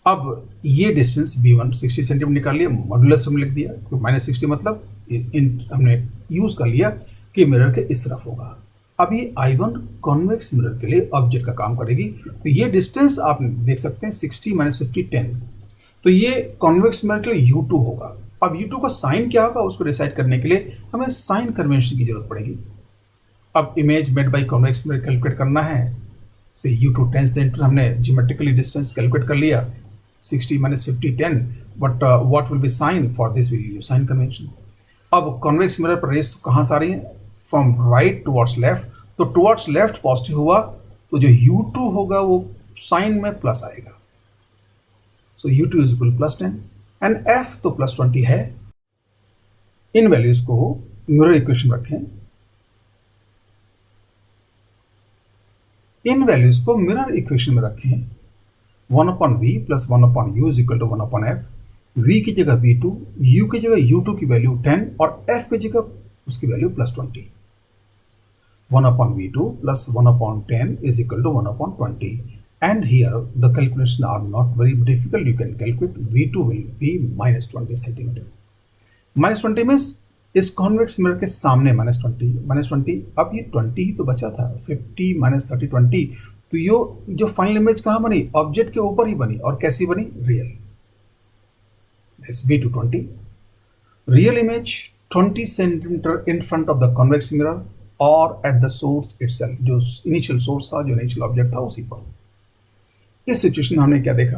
अब ये डिस्टेंस v1 60 सेंटीमीटर निकाल लिया, मॉडुलस हमने लिख दिया, तो -60 मतलब हमने यूज कर लिया कि मिरर के इस तरफ होगा। अब ये I1 कॉन्वेक्स मिरर के लिए ऑब्जेक्ट का काम करेगी। तो ये डिस्टेंस आप देख सकते हैं 60 - 50 10, तो ये कॉन्वेक्स मिरर के लिए u2 होगा। अब u2 का साइन क्या होगा उसको डिसाइड करने के लिए हमें साइन कन्वेंशन की जरूरत पड़ेगी। अब image made by convex mirror calculate करना है, से u2 10 सेंटीमीटर हमने जियोमेट्रिकली डिस्टेंस कैलकुलेट कर लिया, 60 - 50 10, but what will be sign for this, will use sign convention. अब कॉन्वेक्स मिरर पर रेज कहाँ से आ रही है, फ्रॉम राइट टुवर्ड्स लेफ्ट, तो टुवर्ड्स लेफ्ट पॉजिटिव हुआ तो जो u2 होगा वो साइन में प्लस आएगा, so u2 is equal +10 and f तो +20 है। इन वैल्यूज को मिरर इक्वेशन रखें, इन वैल्यूज को मिरर इक्वेशन में रखें, 1/v plus 1/u is equal to 1/f। v की जगह v2, u की जगह u2 की वैल्यू 10 और f की जगह उसकी value +20। 1/v2 plus 1/10 is equal to 1/20, and here the calculations are not very difficult. You can calculate v2 will be -20 centimeter. -20 means इस कॉन्वेक्स मिरर के सामने -20, अब ये 20 ही तो बचा था, 50 - 30 20, तो ये जो फाइनल इमेज कहाँ बनी, ऑब्जेक्ट के ऊपर ही बनी, और कैसी बनी, real. This v2 20, real image 20 centimetre in front of the convex mirror और एट द सोर्स इटसेल्फ, जो इनिशियल सोर्स था, जो इनिशियल ऑब्जेक्ट था उसी पर। इस सिचुएशन में हमने क्या देखा,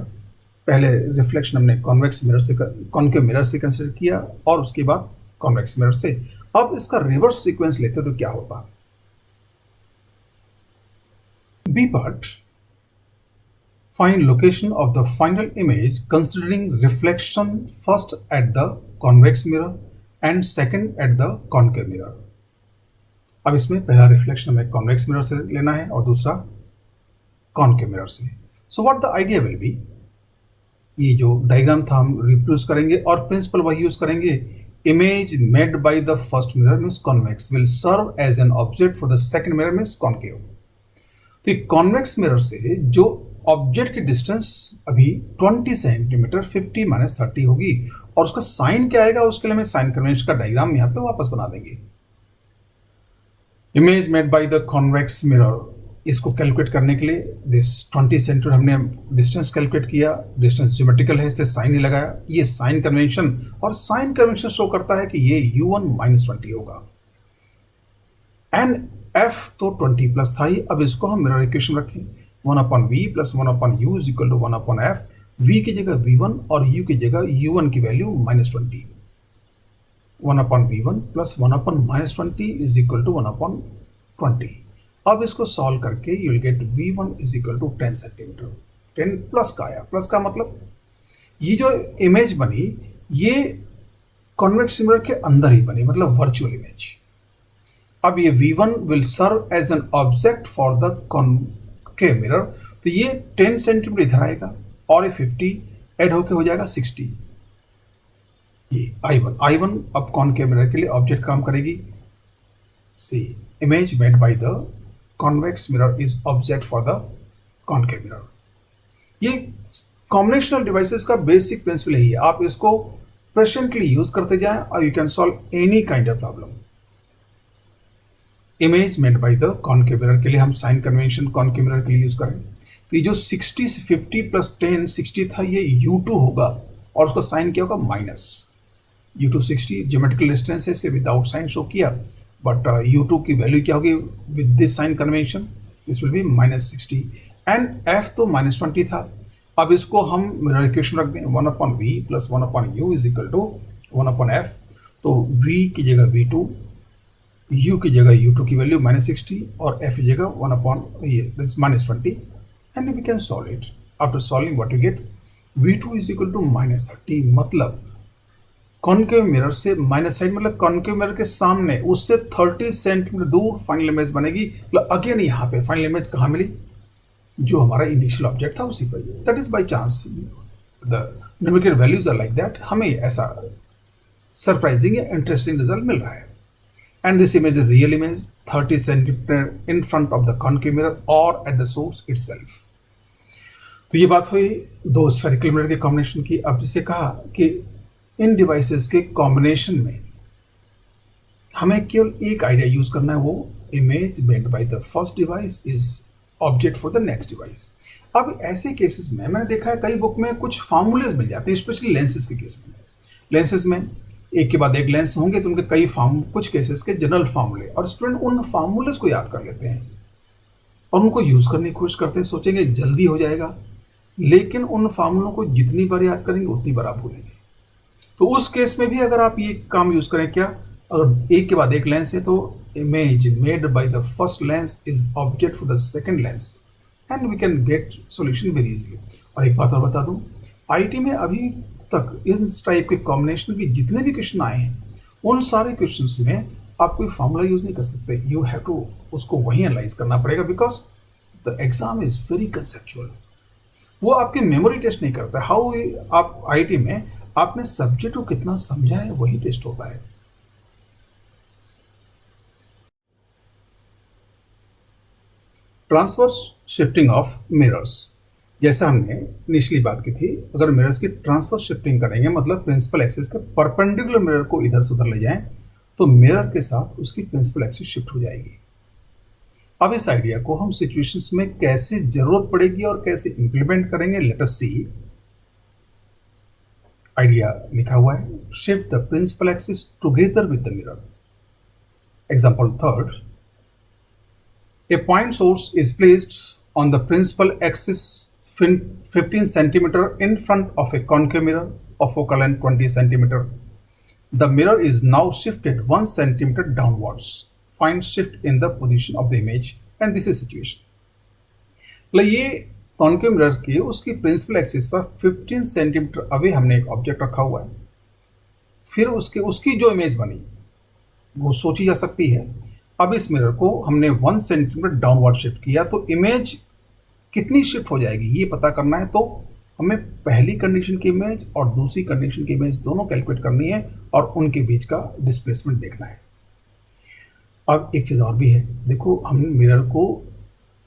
पहले रिफ्लेक्शन हमने कॉन्वेक्स मिरर से, कॉन्केव मिरर से कंसिडर किया और उसके बाद कॉन्वेक्स मिरर से। अब इसका रिवर्स सीक्वेंस लेते तो क्या होता, B part, find location of the final image considering reflection first at the convex mirror and second at the concave mirror। अब इसमें पहला रिफ्लेक्शन हमें कॉन्वेक्स मिरर से लेना है और दूसरा कॉन्केव मिरर से। So what the idea will be, ये जो डायग्राम था हम रिप्रोड्यूस करेंगे और प्रिंसिपल वही यूज करेंगे, image made by the first mirror means convex will serve as an object for the second mirror means concave. तो कॉन्वेक्स मिरर से जो ऑब्जेक्ट की डिस्टेंस अभी 20 सेंटीमीटर 50 माइनस 30 होगी, और उसका साइन क्या आएगा उसके लिए हमें साइन कन्वेंशन का डायग्राम यहाँ पे वापस बना देंगे। Image made by the convex mirror, इसको कैलकुलेट करने के लिए दिस 20 सेंटीमीटर हमने डिस्टेंस कैलकुलेट किया, डिस्टेंस ज्योमेट्रिकल है इसलिए साइन ही लगाया, ये साइन कन्वेंशन, और साइन कन्वेंशन शो करता है कि ये u1 माइनस 20 होगा, एंड f तो 20 प्लस था ही। अब इसको हम मिरर इक्वेशन रखें, 1/v plus 1/u is equal to 1/f, v की जगह v1 और u की जगह u1 की value -20, 1/v1 plus 1/-20 is equal to 1/20। अब इसको सॉल्व करके you will get v1 is equal to 10 centimetre. 10 plus का आया, प्लस का मतलब ये जो इमेज बनी ये कॉन्वेक्स मिरर के अंदर ही बनी, मतलब वर्चुअल इमेज। अब ये v1 will serve as an object for the concave mirror, तो ये 10 सेंटीमीटर इधर आएगा और ये 50 ऐड होके हो जाएगा 60। ये I1 अब कॉन्केव मिरर के लिए ऑब्जेक्ट काम करेगी। See image made by the convex mirror is object for the concave mirror. ये कॉम्बिनेशनल डिवाइसेस का बेसिक प्रिंसिपल यही है, आप इसको पेशेंटली यूज करते जाएं और you can solve any kind of problem. Image made by the concave mirror के लिए हम साइन कन्वेंशन कॉन्केव मिरर के लिए यूज करें, तो ये जो 60 से 50 प्लस 10 60 था ये u2 होगा, और उसका साइन क्या होगा माइनस। u2 60 ज्योमेट्रिकल डिस्टेंस है इसलिए विदाउट साइन शो किया, बट u2 की वैल्यू क्या होगी with this sign convention, this will be -60, and f तो -20 था। अब इसको हम मिरर इक्वेशन रख दें, 1/v plus 1/u is equal to 1/f, तो v की जगह v2, u की जगह u2 की वैल्यू -60 और f की जगह 1/20, and we can solve it. After solving what you get, v2 is equal to -30, मतलब कॉन्केव मिरर से माइनस साइड, मतलब कॉन्केव मिरर के सामने उससे 30 सेंटीमीटर दूर फाइनल इमेज बनेगी। मतलब अगेन यहाँ पे फाइनल इमेज कहाँ मिली, जो हमारा इनिशियल ऑब्जेक्ट था उसी पर, that is by chance, the numerical values are like that, हमें ऐसा सरप्राइजिंग या इंटरेस्टिंग रिजल्ट मिल रहा है। And this image is real image 30 centimetre in front of the concave mirror और एट द सोर्स इटसेल्फ। तो ये बात हुई दो स्फेरिकल मिरर के कॉम्बिनेशन की। अब जिसे कहा कि इन डिवाइसेस के कॉम्बिनेशन में हमें केवल एक आइडिया यूज करना है, वो image made by the first device is object for the next device. अब ऐसे केसेस में मैंने देखा है कई बुक में कुछ फार्मूलेज मिल जाते हैं, स्पेशली लेंसेज के केस में। लेंसेज में एक के बाद एक लेंस होंगे तो उनके कई कुछ केसेस के जनरल फार्मूले, और स्टूडेंट उन फार्मूलेज को याद कर लेते हैं और उनको यूज करने की कोशिश करते हैं, सोचेंगे जल्दी हो जाएगा, लेकिन उन फार्मूलों को जितनी बार याद करेंगे उतनी बार आप भूलेंगे। तो उस केस में भी अगर आप ये काम यूज करें, क्या अगर एक के बाद एक लेंस है तो image made by the first lens is object for the second lens, and we can get solution very easily. और एक बात और बता दूं, आईटी में अभी तक इस टाइप के कॉम्बिनेशन के जितने भी क्वेश्चन आए हैं उन सारे क्वेश्चंस में आप कोई फार्मूला यूज नहीं कर सकते, यू हैव टू उसको वहीं एनालाइज करना पड़ेगा, because the exam is very conceptual. वो आपकी मेमोरी टेस्ट नहीं करता, हाउ आप आईटी में आपने सब्जेक्ट को कितना समझा है वही टेस्ट होता है। ट्रांसवर्स शिफ्टिंग ऑफ मिरर्स, जैसा हमने इनिशियली बात की थी, अगर मिरर्स की ट्रांसवर्स शिफ्टिंग करेंगे मतलब प्रिंसिपल एक्सिस के परपेंडिकुलर मिरर को इधर से उधर ले जाएं तो मिरर के साथ उसकी प्रिंसिपल एक्सिस शिफ्ट हो जाएगी। अब इस आइडिया को हम सिचुएशंस में कैसे जरूरत पड़ेगी और कैसे इंप्लीमेंट करेंगे, लेट अस सी। आइडिया लिखा हुआ है, shift the principal axis together with the mirror. Example third, a point source is placed on the principal axis 15 centimeter in front of a concave mirror of focal length 20 centimeter. The mirror is now shifted 1 centimeter downwards. Find shift in the position of the image, and this is situation. मतलब ये कॉन्केव मिरर की उसकी प्रिंसिपल एक्सिस पर 15 सेंटीमीटर अवे हमने एक ऑब्जेक्ट रखा हुआ है, फिर उसकी जो इमेज बनी वो सोची जा सकती है। अब इस मिरर को हमने 1 सेंटीमीटर डाउनवर्ड शिफ्ट किया तो इमेज कितनी शिफ्ट हो जाएगी ये पता करना है, तो हमें पहली कंडीशन की इमेज और दूसरी कंडीशन की इमेज दोनों कैलकुलेट करनी है और उनके बीच का डिस्प्लेसमेंट देखना है। अब एक चीज़ और भी है, देखो हम मिरर को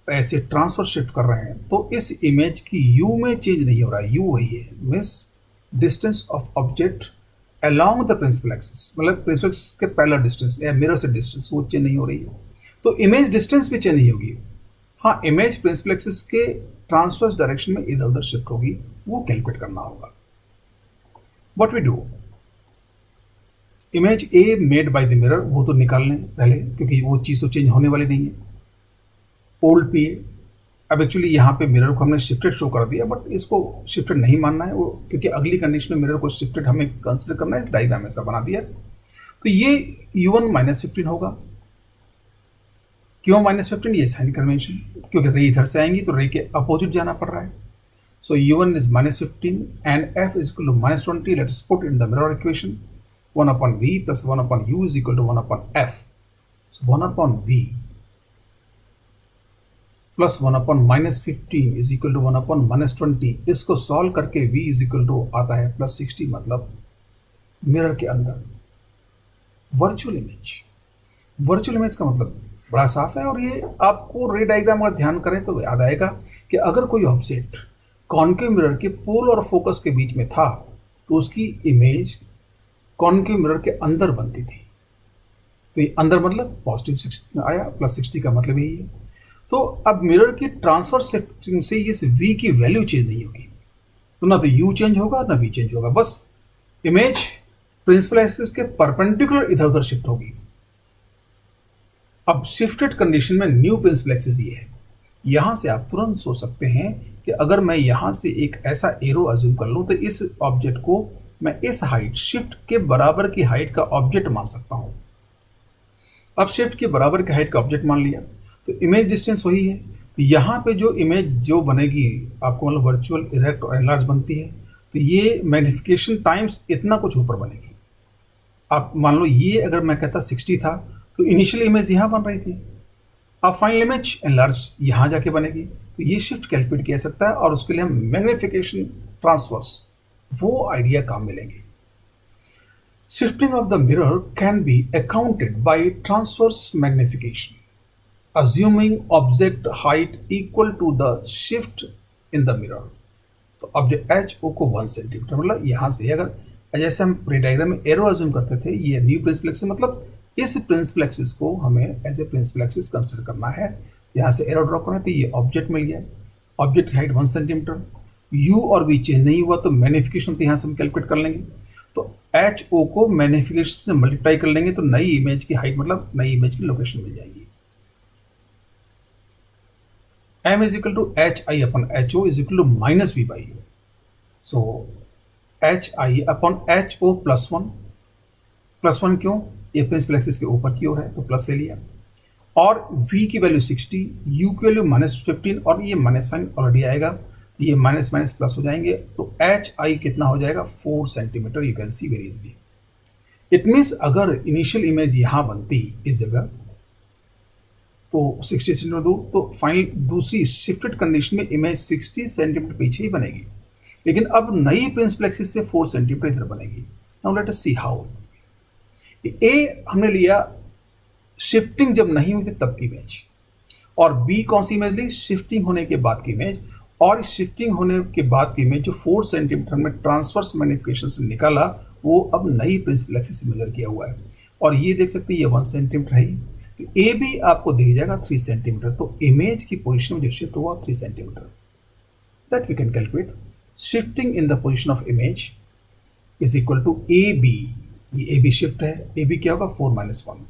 ऐसे ट्रांसफर शिफ्ट कर रहे हैं तो इस इमेज की यू में चेंज नहीं हो रहा है, यू वही है, means distance of object along the principal axis, मतलब प्रिंसिपल एक्सिस के पैरेलल डिस्टेंस या मिरर से डिस्टेंस वो चेंज नहीं हो रही है, तो इमेज डिस्टेंस भी चेंज नहीं होगी। हाँ, इमेज प्रिंसिपल एक्सिस के ट्रांसवर्स डायरेक्शन में इधर उधर शिफ्ट होगी, वो कैलकुलेट करना होगा। What we do, image a made by the mirror वो तो निकाल लें पहले, क्योंकि वो चीज़ तो चेंज होने वाली नहीं है। ओल्ड पी ए, अब एक्चुअली यहाँ पे मिरर को हमने शिफ्टेड शो कर दिया, बट इसको शिफ्टेड नहीं मानना है वो, क्योंकि अगली कंडीशन में मिरर को शिफ्टेड हमें कंसिडर करना है, इस डायग्राम ऐसा बना दिया। तो ये U1 -15 होगा। क्यों -15? ये साइन कन्वेंशन, क्योंकि रे इधर से आएंगी तो रे के अपोजिट जाना पड़ रहा है। So U1 is -15 and F is equal to -20। Let's put in the mirror equation 1/V plus 1/U is equal to 1/F। So 1/V plus 1/-15 is equal to 1/-20। इसको सॉल्व करके V इज इक्वल टू आता है +60, मतलब मिरर के अंदर वर्चुअल इमेज। वर्चुअल इमेज का मतलब बड़ा साफ है, और ये आपको रे डायग्राम अगर ध्यान करें तो याद आएगा कि अगर कोई ऑब्जेक्ट कॉन्केव मिरर के पोल और फोकस के बीच में था तो उसकी इमेज कॉन्केव मिरर के अंदर बनती थी। तो ये अंदर मतलब +60 आया, +60 का मतलब यही है। तो अब मिरर की ट्रांसफर शिफ्टिंग से इस V की वैल्यू चेंज नहीं होगी, तो ना तो U चेंज होगा ना V चेंज होगा, बस इमेज प्रिंसिपल एक्सिस के परपेंडिकुलर इधर उधर शिफ्ट होगी। अब शिफ्टेड कंडीशन में न्यू प्रिंसिपल एक्सिस ये है। यहां से आप तुरंत सोच सकते हैं कि अगर मैं यहां से एक ऐसा एरो अज्यूम कर लूं तो इस ऑब्जेक्ट को मैं इस हाइट शिफ्ट के बराबर की हाइट का ऑब्जेक्ट मान सकता हूं। अब शिफ्ट के बराबर की हाइट का ऑब्जेक्ट मान लिया तो इमेज डिस्टेंस वही है, तो यहाँ पे जो इमेज जो बनेगी आपको मतलब वर्चुअल, इरेक्ट और एनलार्ज बनती है, तो ये मैग्निफिकेशन टाइम्स इतना कुछ ऊपर बनेगी। आप मान लो ये अगर मैं कहता 60 था तो इनिशियल इमेज यहाँ बन रही थी, अब फाइनल इमेज एनलार्ज यहाँ जाके बनेगी, तो ये शिफ्ट कैलकुलेट किया जा सकता है, और उसके लिए हम मैग्निफिकेशन ट्रांसवर्स वो आइडिया काम मिलेंगे। Shifting of the mirror can be accounted by transverse magnification, assuming object height equal to the shift in the mirror। तो ऑब्जेक्ट HO को 1 सेंटीमीटर, मतलब यहाँ से अगर जैसे हम प्री डायग्राम में एरो अज्यूम करते थे, ये न्यू प्रिंसिपल एक्सिस, मतलब इस प्रिंसिपल एक्सिस को हमें as a principal axis consider करना है। यहाँ से एरो ड्रॉ करना है तो ये ऑब्जेक्ट मिल गया, ऑब्जेक्ट हाइट 1 सेंटीमीटर, U और V चेंज नहीं हुआ तो मैग्निफिकेशन तो यहाँ से हम कैलकुलेट कर लेंगे, तो HO को मैग्निफिकेशन से मल्टीप्लाई कर लेंगे तो नई इमेज की हाइट मतलब नई इमेज की लोकेशन मिल जाएगी। M is equal to HI/HO is equal to -V/U। So HI/HO +1 क्यों? ये प्रिंसिपल एक्सिस के ऊपर की ओर है तो प्लस ले लिया, और V की वैल्यू 60, U की वैल्यू -15, और ये माइनस साइन ऑलरेडी आएगा, ये माइनस माइनस प्लस हो जाएंगे, तो HI कितना हो जाएगा 4 centimetre. You can C very easily. It means अगर इनिशियल इमेज यहाँ बनती इस जगह तो 60 सेंटीमीटर दूर, तो फाइनल दूसरी शिफ्टेड कंडीशन में इमेज 60 सेंटीमीटर पीछे ही बनेगी, लेकिन अब नई प्रिंसिपल एक्सिस से 4 सेंटीमीटर इधर बनेगी। Now let us see how. ए हमने लिया शिफ्टिंग जब नहीं हुई थी तब की इमेज, और बी कौन सी इमेज ली? शिफ्टिंग होने के बाद की इमेज, और शिफ्टिंग होने के बाद की इमेज जो 4 सेंटीमीटर में ट्रांसवर्स मैग्निफिकेशन से निकाला वो अब नई प्रिंसिपल एक्सिस से मेजर किया हुआ है, और ये देख सकते हैं ये 1 सेंटीमीटर है, तो ए भी आपको दिख जाएगा 3 सेंटीमीटर, तो इमेज की पोजीशन में जो शिफ्ट हुआ 3 centimetre. That we can calculate. Shifting in the position of image is equal to A B, ये ए बी शिफ्ट है, ए बी क्या होगा 4 - 1,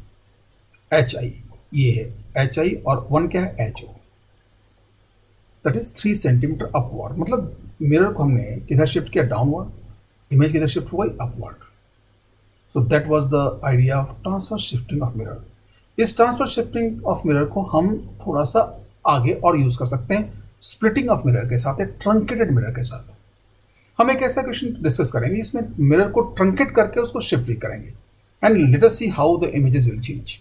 HI ये है HI, और 1 क्या है HO, that is 3 centimetre upward. मतलब मिरर को हमने किधर शिफ्ट किया? डाउनवर्ड। इमेज किधर शिफ्ट हो गई? Upward. So that was the idea of transfer shifting of mirror. इस ट्रांसफर शिफ्टिंग ऑफ मिरर को हम थोड़ा सा आगे और यूज कर सकते हैं स्प्लिटिंग ऑफ मिरर के साथ, ट्रंकेटेड मिरर के साथ। हम एक ऐसा क्वेश्चन डिस्कस करेंगे इसमें मिरर को ट्रंकेट करके उसको शिफ्ट भी करेंगे, and let us see how the images will change.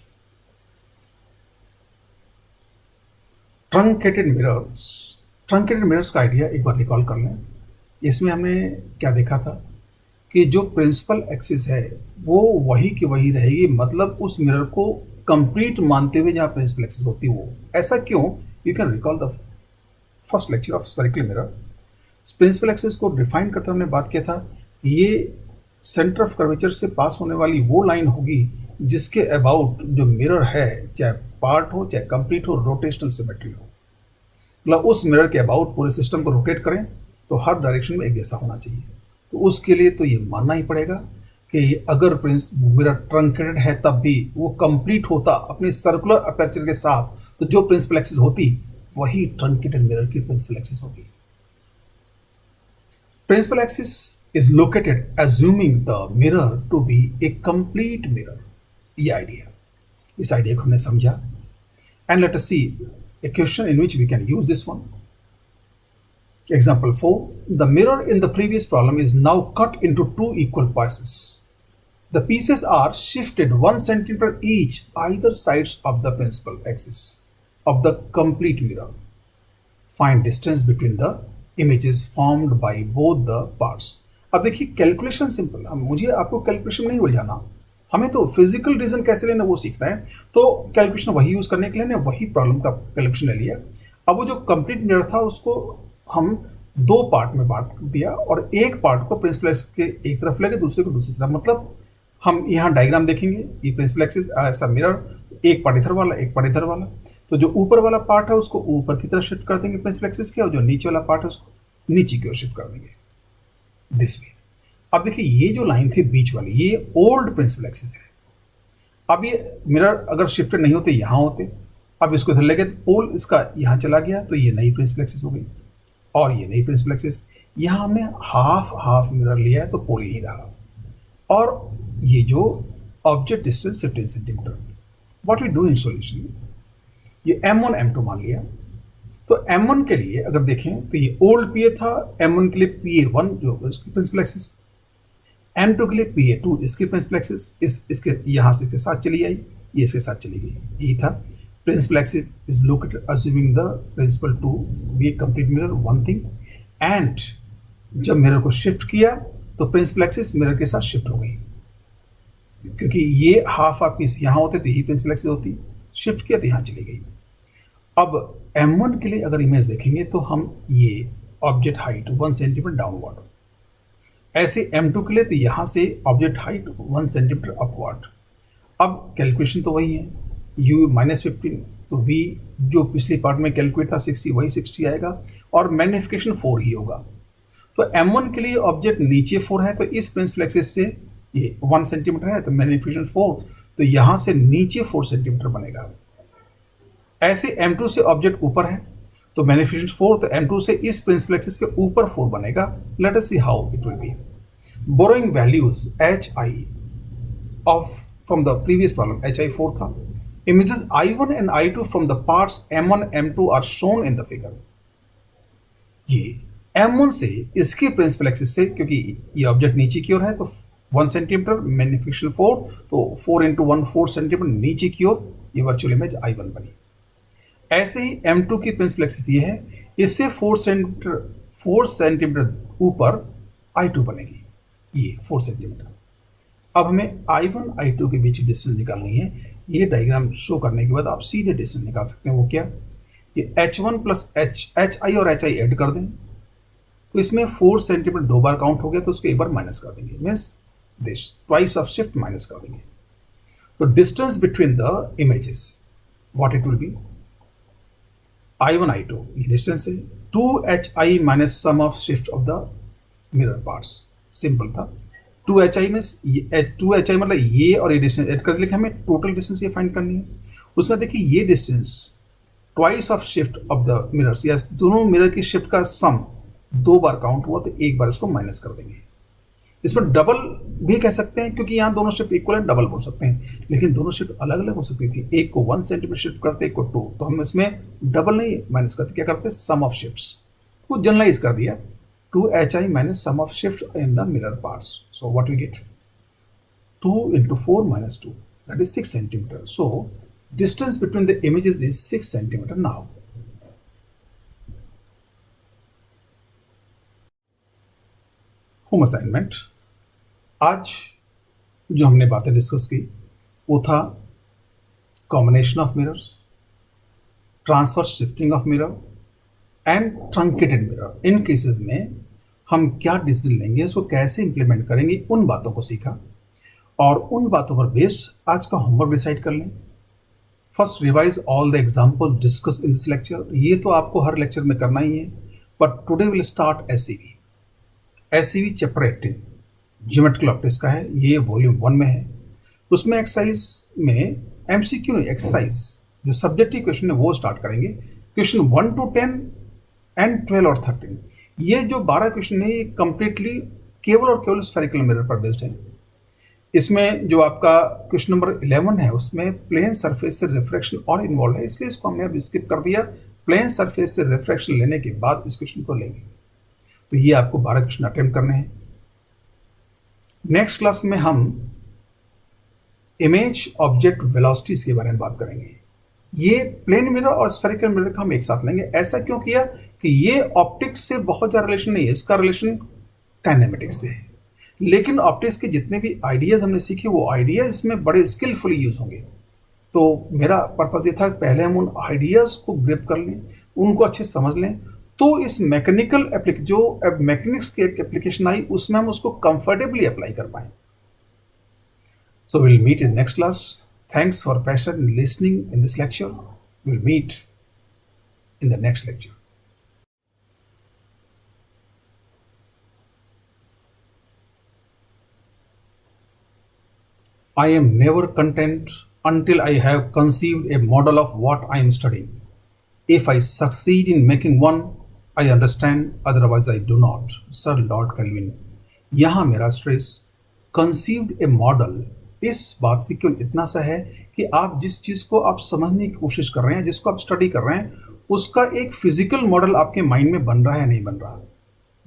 Truncated mirrors का आइडिया एक बार रिकॉल कर लें। इसमें हमने क्या देखा था कि जो प्रिंसिपल एक्सिस है वो वही की वही रहेगी, मतलब उस मिरर को कंप्लीट मानते हुए जहाँ प्रिंसिपल एक्सिस होती है वो। ऐसा क्यों? You can recall the first lecture of spherical mirror. Principal axis को डिफाइन करते हमने बात किया था, ये सेंटर ऑफ कर्वेचर से पास होने वाली वो लाइन होगी जिसके अबाउट जो मिरर है, चाहे पार्ट हो चाहे कंप्लीट हो, रोटेशनल सिमेट्री हो, मतलब उस मिरर के अबाउट पूरे सिस्टम को रोटेट करें तो हर डायरेक्शन में एक जैसा होना चाहिए। तो उसके लिए तो ये मानना ही पड़ेगा कि अगर मिरर ट्रंकेटेड है तब भी वो कंप्लीट होता अपने सर्कुलर अपर्चर के साथ, तो जो प्रिंसिपल एक्सिस होती वही ट्रंकेटेड मिरर की प्रिंसिपल एक्सिस होगी। Principal axis is located assuming the mirror to be a complete mirror। ये आइडिया, इस आइडिया को हमने समझा। And let us see a question in which we can use this one। Example 4, the mirror in the previous problem is now cut into two equal pieces। The pieces are shifted 1 centimeter each either sides of the principal axis of the complete mirror। Find distance between the images formed by both the parts। अब देखिए कैलकुलेशन सिंपल, अब मुझे आपको कैलकुलेशन नहीं उलझाना, हमें तो फिजिकल रीजन कैसे लेना वो सीखना है। तो कैलकुलेशन वही यूज करने के लिए ने वही प्रॉब्लम का कैलकुलेशन ले लिया। अब वो जो कंप्लीट मिरर था उसको हम दो पार्ट में बांट दिया और एक पार्ट को प्रिंसिपल एक्सिस के एक तरफ ले गए, दूसरे को दूसरी तरफ। मतलब हम यहाँ डायग्राम देखेंगे, ये प्रिंसिपल एक्सिस ऐसा मिरर, एक पार्ट इधर वाला एक पार्ट इधर वाला। तो जो ऊपर वाला पार्ट है उसको ऊपर की तरफ शिफ्ट कर देंगे प्रिंसिपल एक्सिस के, और जो नीचे वाला पार्ट है उसको नीचे की ओर शिफ्ट कर देंगे दिस वे। अब देखिए ये जो लाइन थी बीच वाली, ये ओल्ड प्रिंसिपल एक्सिस है। अब ये मिरर अगर शिफ्टेड नहीं होते यहाँ होते, अब इसको इधर ले गए तो पोल इसका यहाँ चला गया, तो ये नई प्रिंसिपल एक्सिस हो गई और ये नई प्रिंसिपल एक्सिस। यहाँ हमने हाफ हाफ मिरर लिया है तो पोल यही रहा। और ये जो object distance 15 centimetre, what we do in solution, ये M1 M2 मान लिया। तो M1 के लिए अगर देखें तो ये ओल्ड PA था, M1 के लिए PA1 जो इसकी प्रिंसिपल एक्सिस, M2 के लिए PA2 इसकी प्रिंसिपल एक्सिस, इसके यहाँ से इसके साथ चली आई, ये इसके साथ चली गई, यही था। Principal axis is located assuming the principal to be a complete mirror, one thing. And जब मिरर को शिफ्ट किया तो प्रिंसिपल एक्सिस मिरर के साथ शिफ्ट हो गई, क्योंकि ये हाफ पीस यहाँ होते तो यही प्रिंसिपल एक्सिस होती, शिफ्ट किया तो यहाँ चली गई। अब M1 के लिए अगर इमेज देखेंगे तो हम ये ऑब्जेक्ट हाइट 1 सेंटीमीटर डाउनवर्ड, ऐसे M2 के लिए तो यहाँ से ऑब्जेक्ट हाइट 1 सेंटीमीटर अपवर्ड। अब कैलकुलेशन तो वही है, U -15, तो V जो पिछली पार्ट में कैलकुलेट था 60 वही 60 आएगा और मैग्निफिकेशन 4 ही होगा। तो M1 के लिए ऑब्जेक्ट नीचे 4 है तो इस प्रिंसिपल एक्सिस से ये 1 सेंटीमीटर है तो मैग्निफिकेशन 4, तो यहाँ से नीचे 4 सेंटीमीटर बनेगा। ऐसे M2 से ऑब्जेक्ट ऊपर है तो मैग्निफिकेशन 4, तो M2 से इस प्रिंसिपल एक्सिस के ऊपर 4 बनेगा। Let us see how it will be. Borrowing values HI of from the previous problem, HI 4 था। Images I1 and I2 from the parts M1 M2 are shown in the figure. ये M1 से इसके प्रिंसिपल एक्सिस से, क्योंकि ये ऑब्जेक्ट नीचे की ओर है तो 1 सेंटीमीटर मैग्निफिकेशन 4, तो 4 × 1 4 सेंटीमीटर नीचे की ओर, ये वर्चुअल इमेज I1 बनी। ऐसे ही M2 की प्रिंसिपल एक्सिस ये है, इससे 4 सेंटीमीटर ऊपर I2 बनेगी, ये 4 सेंटीमीटर। अब हमें I1 I2 के बीच डिस्टेंस निकालनी है। ये डायग्राम शो करने के बाद आप सीधे डिस्टेंस निकाल सकते हैं। वो क्या, ये H1 प्लस HI और HI ऐड कर दें तो इसमें 4 सेंटीमीटर 2 बार काउंट हो गया, तो उसको एक बार माइनस कर देंगे, means this twice of shift minus कर देंगे। तो distance between the images what it will B, I1 I2 ये डिस्टेंस है, 2HI minus sum of shift of the mirror parts. Simple था, 2HI में 2HI मतलब ये और ये डिस्टेंस ऐड कर लेकिन हमें टोटल डिस्टेंस ये फाइंड करनी है। उसमें देखिए ये distance twice of shift of the mirrors, या दोनों मिरर की शिफ्ट का सम 2 बार काउंट हुआ तो एक बार इसको माइनस कर देंगे। इसमें डबल भी कह सकते हैं क्योंकि यहाँ दोनों शिफ्ट इक्वल है, डबल बोल सकते हैं, लेकिन दोनों शिफ्ट अलग अलग हो सकती थी। एक को 1 सेंटीमीटर शिफ्ट करते, एक को 2, तो हम इसमें डबल नहीं माइनस करते, क्या करते, सम ऑफ शिफ्ट्स को जनरलाइज कर दिया, 2HI minus sum of shift in the mirror parts. So what we get, 2 × 4 - 2 that is 6 centimetre. So distance between the images is 6 centimetre. Now home assignment, आज जो हमने बातें डिस्कस की वो था combination of mirrors, transfer shifting of mirror and truncated mirror. In cases में हम क्या डिसीजन लेंगे, उसको कैसे इंप्लीमेंट करेंगे, उन बातों को सीखा और उन बातों पर बेस्ड आज का होमवर्क डिसाइड कर लें। First revise all the example discuss in this lecture. ये तो आपको हर लेक्चर में करना ही है, but today will start SCV chapter 18 geometrical optics का है। ये वॉल्यूम 1 में है। उसमें एक्सरसाइज में एमसीक्यू नहीं, एक्सरसाइज जो सब्जेक्टिव क्वेश्चन है वो स्टार्ट करेंगे। क्वेश्चन 1 to 10 एंड 12 और 13, ये जो 12 क्वेश्चन है ये कंप्लीटली केवल और केवल स्फेरिकल मिरर पर बेस्ड है। इसमें जो आपका क्वेश्चन नंबर 11 है उसमें प्लेन सरफेस से रिफ्रैक्शन और इन्वॉल्व है, इसलिए इसको हमने अब स्किप कर दिया। प्लेन सरफेस से रिफ्रैक्शन लेने के बाद इस क्वेश्चन को लेंगे। तो ये आपको 12 क्वेश्चन अटेम्प्ट करने हैं। नेक्स्ट क्लास में हम इमेज ऑब्जेक्ट वेलोसिटीज के बारे में बात करेंगे। ये प्लेन मिरर और स्फेरिकल मिरर का हम एक साथ लेंगे। ऐसा क्यों किया कि ये ऑप्टिक्स से बहुत ज़्यादा रिलेशन नहीं है, इसका रिलेशन काइनेमेटिक्स से है। लेकिन ऑप्टिक्स के जितने भी आइडियाज़ हमने सीखे वो आइडियाज़ इसमें बड़े स्किलफुली यूज होंगे। तो मेरा पर्पज़ ये था कि पहले हम उन आइडियाज़ को ग्रिप कर लें, उनको अच्छे समझ लें, तो इस मैकेनिकल जो अब मैकेनिक्स की एक एप्लीकेशन आई उसमें हम उसको कंफर्टेबली अप्लाई कर पाएँ। So we'll meet in next class. Thanks for patient listening in this lecture. We'll meet in the next lecture. I am never content until I have conceived a model of what I am studying. If I succeed in making one, I understand, otherwise I do not. Sir Lord Kelvin. यहाँ मेरा स्ट्रेस कंसीव्ड ए मॉडल इस बात से केवल इतना सा है कि आप जिस चीज़ को आप समझने की कोशिश कर रहे हैं, जिसको आप स्टडी कर रहे हैं, उसका एक फिजिकल मॉडल आपके माइंड में बन रहा है नहीं बन रहा।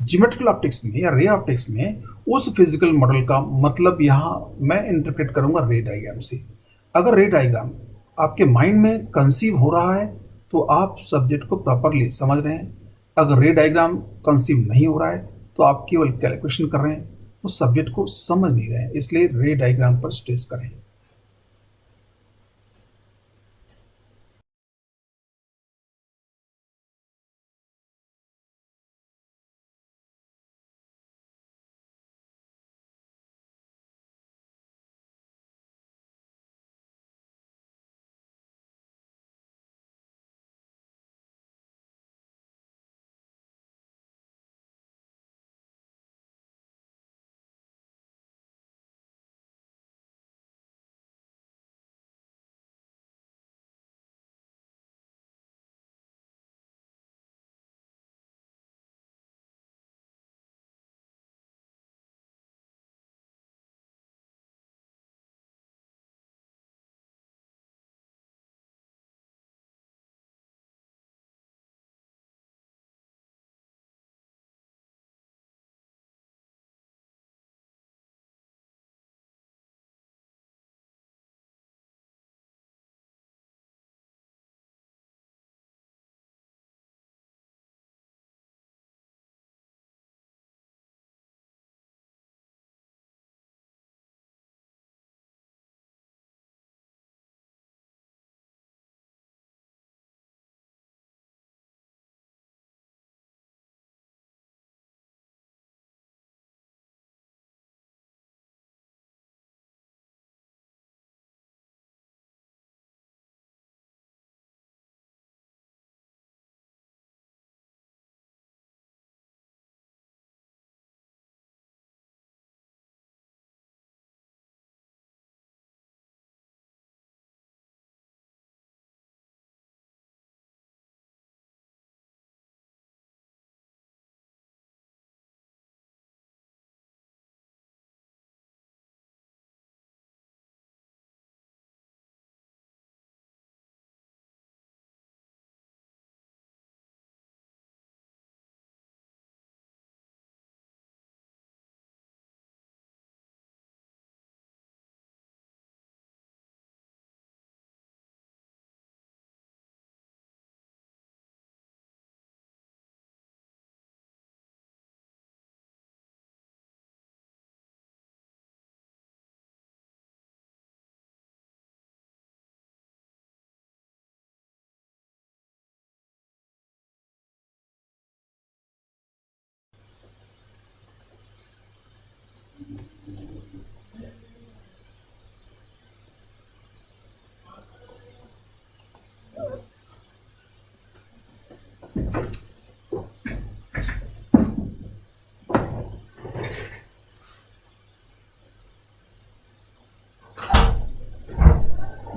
ज्योमेट्रिकल ऑप्टिक्स में या रे ऑप्टिक्स में उस फिजिकल मॉडल का मतलब यहाँ मैं इंटरप्रेट करूँगा रे डायग्राम से। अगर रे डायग्राम आपके माइंड में कंसीव हो रहा है तो आप सब्जेक्ट को प्रॉपरली समझ रहे हैं। अगर रे डायग्राम कंसीव नहीं हो रहा है तो आप केवल कैलकुलेशन कर रहे हैं, उस सब्जेक्ट को समझ नहीं रहे हैं। इसलिए रे डायग्राम पर स्ट्रेस करें।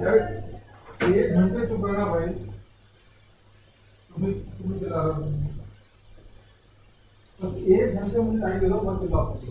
यार 1 घंटे चुप रहना भाई, तुम्हें चला रहा हूँ, बस 1 घंटे मुझे टाइम दे दो, बस वापस